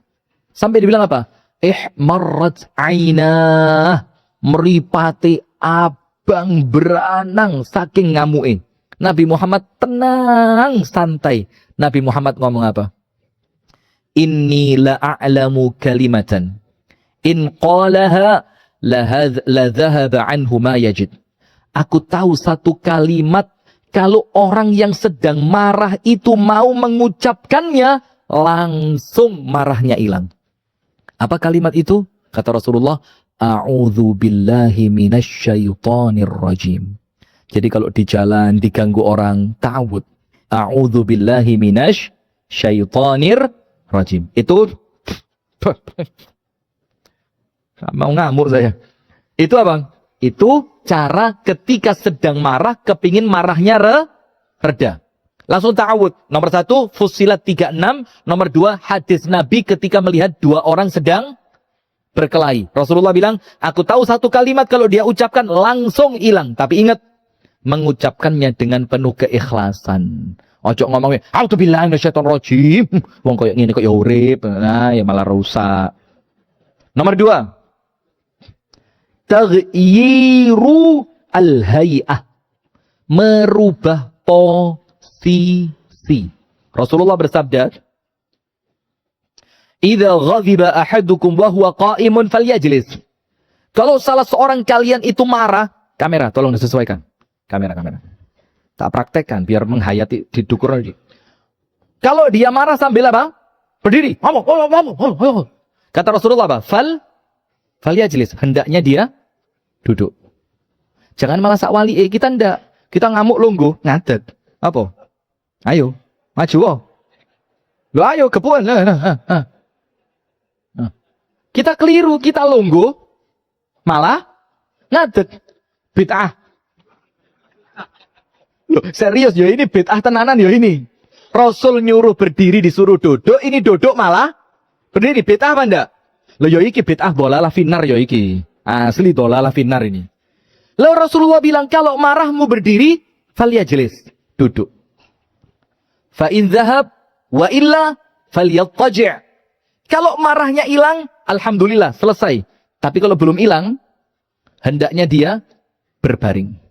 Sampai dibilang apa? Ihmarrat ainah. Meripati abang beranang saking ngamuin. Nabi Muhammad tenang, santai. Nabi Muhammad ngomong apa? Inni la'a'lamu kalimatan. In qalaha la dhahaba anhu ma yajid. Aku tahu satu kalimat, kalau orang yang sedang marah itu mau mengucapkannya, langsung marahnya hilang. Apa kalimat itu? Kata Rasulullah, a'udzu billahi minasyaitonir rajim. Jadi kalau di jalan diganggu orang, ta'awud. A'udzu billahi minasyaitonir rajim. Itu mau ngamuk saya. Itu apa? Itu cara ketika sedang marah, kepingin marahnya reda. Langsung ta'awud. Nomor 1, Fussilat 36. Nomor 2, hadis Nabi ketika melihat 2 orang sedang berkelahi. Rasulullah bilang, aku tahu satu kalimat kalau dia ucapkan langsung hilang. Tapi ingat, mengucapkannya dengan penuh keikhlasan. Ojo ngomongnya, a'udzubillahi minasyaitonir rajim. Wong koyo ngene kok ya urip, nah ya malah rusak. Nomor 2, taghyiru al-hay'ah. Merubah posisi. Rasulullah bersabda, "Idza ghadiba ahadukum wa huwa qa'imun falyajlis." Kalau salah seorang kalian itu marah, kamera tolong disesuaikan. Kamera. Tak praktekkan biar menghayati didukur lagi. Kalau dia marah sambil apa? Berdiri. Ngomong. Kata Rasulullah apa? Falyajlis. Hendaknya dia duduk. Jangan malah sak wali, kita ndak. Kita ngamuk lungguh, ngadet. Apa? Ayo, maju. Lo ayo kepuan. Kita keliru, kita lungguh, malah ngadet. Bid'ah. Loh, serius ya ini bid'ah tenanan ya ini. Rasul nyuruh berdiri disuruh duduk, ini duduk malah berdiri. Bid'ah apa enggak? Loh ya iki bid'ah dolalah finar ya iki. Asli dolalah finar ini. Lalu Rasulullah bilang kalau marahmu berdiri, falyajlis, duduk. Fa in dzahab wa illa falyattaji'. Kalau marahnya hilang, alhamdulillah selesai. Tapi kalau belum hilang, hendaknya dia berbaring.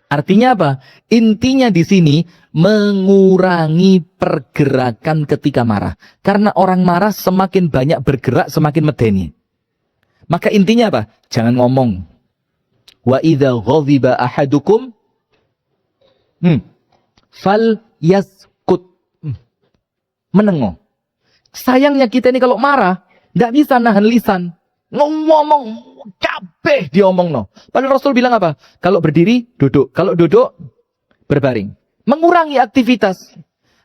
Artinya apa? Intinya di sini mengurangi pergerakan ketika marah. Karena orang marah semakin banyak bergerak, semakin medeni. Maka intinya apa? Jangan ngomong. Wa idza ghadiba ahadukum fal yaskut. Menengok. Sayangnya kita ini kalau marah enggak bisa nahan lisan. Ngomong kabeh diomong no. Padahal Rasul bilang apa? Kalau berdiri duduk, kalau duduk berbaring. Mengurangi aktivitas.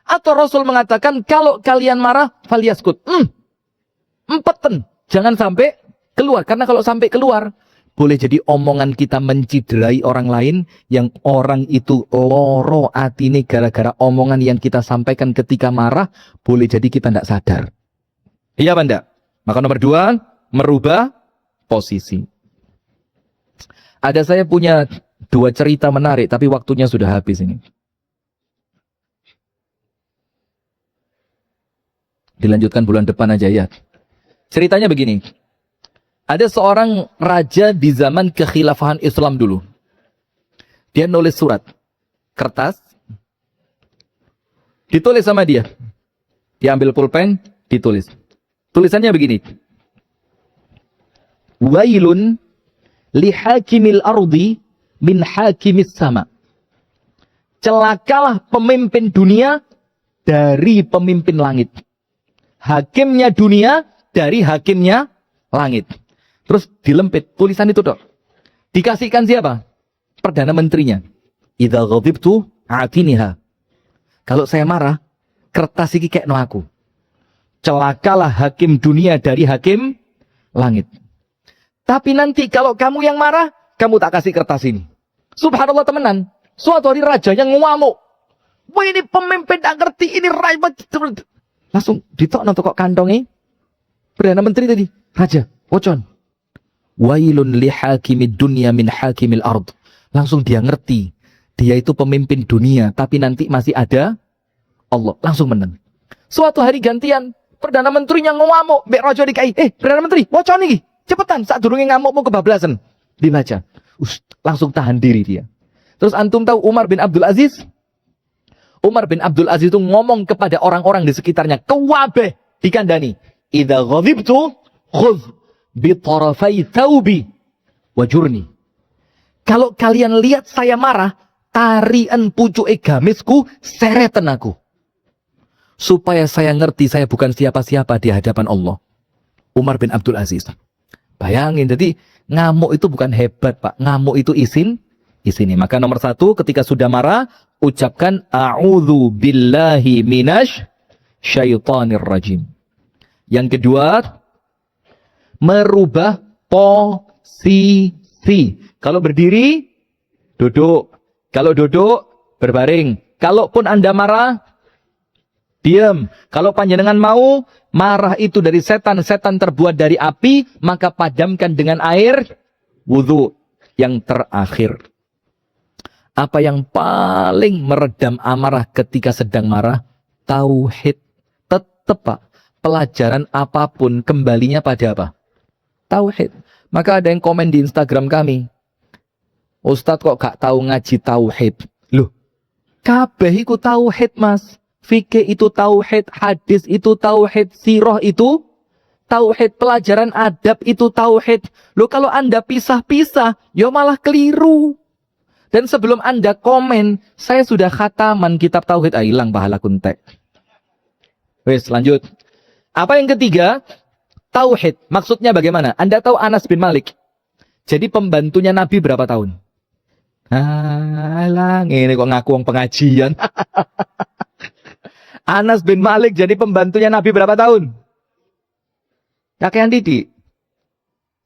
Atau Rasul mengatakan kalau kalian marah falyaskut. Empeten. Jangan sampai keluar. Karena kalau sampai keluar boleh jadi omongan kita menciderai orang lain yang orang itu loro atine gara-gara omongan yang kita sampaikan ketika marah, boleh jadi kita tidak sadar. Iya apa enggak? Maka nomor 2, merubah posisi. Ada saya punya 2 cerita menarik, tapi waktunya sudah habis ini. Dilanjutkan bulan depan aja ya. Ceritanya begini. Ada seorang raja di zaman kekhilafahan Islam dulu. Dia nulis surat. Kertas. Ditulis sama dia. Diambil pulpen, ditulis. Tulisannya begini. Wailun lihakimil ardi min hakimis sama. Celakalah pemimpin dunia dari pemimpin langit. Hakimnya dunia dari hakimnya langit. Terus dilempit tulisan itu dok. Dikasihkan siapa? Perdana menterinya. Idza ghadibtu atiniha. Kalau saya marah, kertas iki kekno aku. Celakalah hakim dunia dari hakim langit. Tapi nanti kalau kamu yang marah, kamu tak kasih kertas ini. Subhanallah temenan. Suatu hari raja yang ngamuk. Wah ini pemimpin tak ngerti, ini raja. Langsung ditokno kok kantongnya. Perdana menteri tadi. Raja, wocon. Wailun li hakimid dunya min hakimil ard. Langsung dia ngerti. Dia itu pemimpin dunia. Tapi nanti masih ada Allah. Langsung menang. Suatu hari gantian. Perdana menterinya ngamuk. Mbak raja dikai. Perdana menteri, wocon nih. Cepetan, saat durungnya ngamuk mau kebablasan. Dibaca. Langsung tahan diri dia. Terus antum tahu Umar bin Abdul Aziz? Umar bin Abdul Aziz itu ngomong kepada orang-orang di sekitarnya. Kewabeh dikandani. Idza ghadibtu khudh bi tarafai thawbi wajurni. Kalau kalian lihat saya marah, tarian pucuke gamisku, sereten aku. Supaya saya ngerti saya bukan siapa-siapa di hadapan Allah. Umar bin Abdul Aziz. Bayangin, jadi ngamuk itu bukan hebat, Pak. Ngamuk itu isini. Maka nomor satu, ketika sudah marah, ucapkan a'udzu billahi minasy syaitonir rajim. Yang kedua, merubah posisi. Kalau berdiri, duduk. Kalau duduk, berbaring. Kalaupun Anda marah, diam. Kalau panjenengan mau, marah itu dari setan terbuat dari api, maka padamkan dengan air wudu. Yang terakhir, apa yang paling meredam amarah ketika sedang marah? Tauhid. Tetap Pak, pelajaran apapun kembalinya pada apa? Tauhid. Maka ada yang komen di Instagram kami, Ustadz kok gak tahu ngaji tauhid? Loh, kabeh iku tauhid Mas. Fikih itu tauhid, hadis itu tauhid, sirah itu tauhid, pelajaran adab itu tauhid. Loh kalau Anda pisah-pisah, ya malah keliru. Dan sebelum Anda komen, saya sudah khataman kitab tauhid, hilang pahala kuntek. Wes, lanjut. Apa yang ketiga? Tauhid. Maksudnya bagaimana? Anda tahu Anas bin Malik? Jadi pembantunya Nabi berapa tahun? Alah, ini kok ngaku wong pengajian. Anas bin Malik jadi pembantunya Nabi berapa tahun? Kakean didik.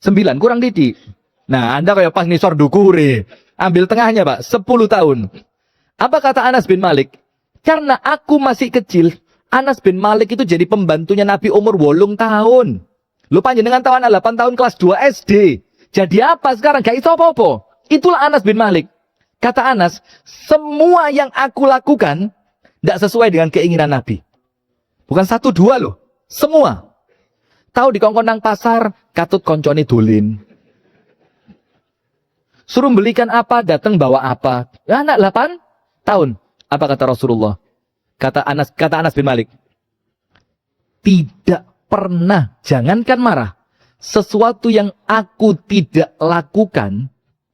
9, kurang didik. Nah, Anda kayak pas nisor dukure. Ambil tengahnya, Pak. 10 tahun. Apa kata Anas bin Malik? Karena aku masih kecil, Anas bin Malik itu jadi pembantunya Nabi umur 8 tahun. Lu panjenengan tahu anak 8 tahun kelas 2 SD. Jadi apa sekarang? Gak iso apa-apa. Itulah Anas bin Malik. Kata Anas, semua yang aku lakukan tidak sesuai dengan keinginan Nabi. Bukan 1, 2 loh. Semua. Tahu di kongkon nang pasar, katut koncone dolin. Suruh belikan apa, datang bawa apa. Ya, anak 8 tahun. Apa kata Rasulullah? Kata Anas bin Malik. Tidak pernah, jangankan marah. Sesuatu yang aku tidak lakukan,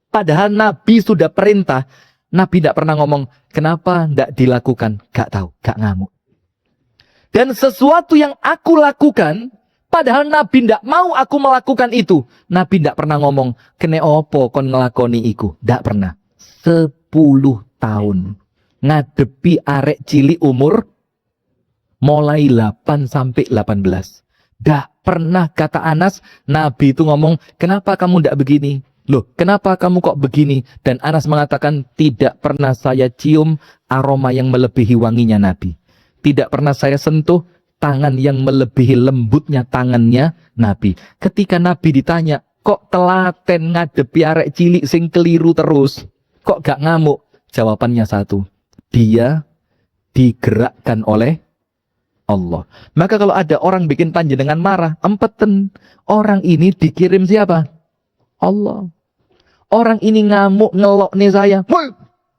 padahal Nabi sudah perintah, Nabi tidak pernah ngomong, kenapa tidak dilakukan? Gak tahu, gak ngamuk. Dan sesuatu yang aku lakukan, padahal Nabi tidak mau aku melakukan itu. Nabi tidak pernah ngomong, kene opo kon ngelakoni iku. Tidak pernah. 10 tahun. Ngadepi arek cilik umur, mulai 8 sampai 18. Tidak pernah kata Anas, Nabi itu ngomong, kenapa kamu tidak begini? Loh, kenapa kamu kok begini? Dan Anas mengatakan, tidak pernah saya cium aroma yang melebihi wanginya Nabi. Tidak pernah saya sentuh tangan yang melebihi lembutnya tangannya Nabi. Ketika Nabi ditanya, kok telaten ngadepi arek cilik sing keliru terus? Kok gak ngamuk? Jawabannya satu, dia digerakkan oleh Allah. Maka kalau ada orang bikin panjenengan marah, empeten. Orang ini dikirim siapa? Allah. Orang ini ngamuk ngelok nih saya.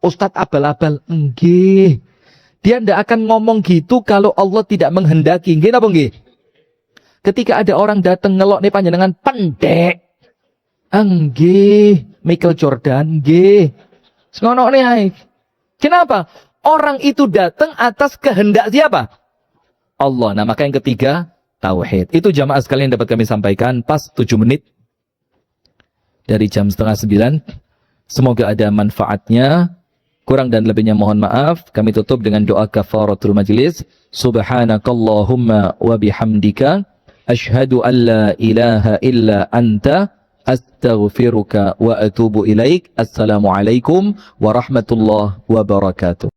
Ustadz abal-abal. Enggih. Dia tidak akan ngomong gitu kalau Allah tidak menghendaki. Nggih napa nggih? Ketika ada orang datang ngelok nih panjenengan pendek. Nggih, Michael Jordan, nggih. Ngono nih. Kenapa? Orang itu datang atas kehendak siapa? Allah. Nah, maka yang ketiga, tauhid. Itu jamaah sekalian dapat kami sampaikan pas 7 menit dari jam 8:30. Semoga ada manfaatnya. Kurang dan lebihnya mohon maaf. Kami tutup dengan doa kafaratul majlis. Subhanakallahumma wa bihamdika asyhadu an la ilaha illa anta astaghfiruka wa atubu ilaik. Assalamualaikum warahmatullahi wabarakatuh.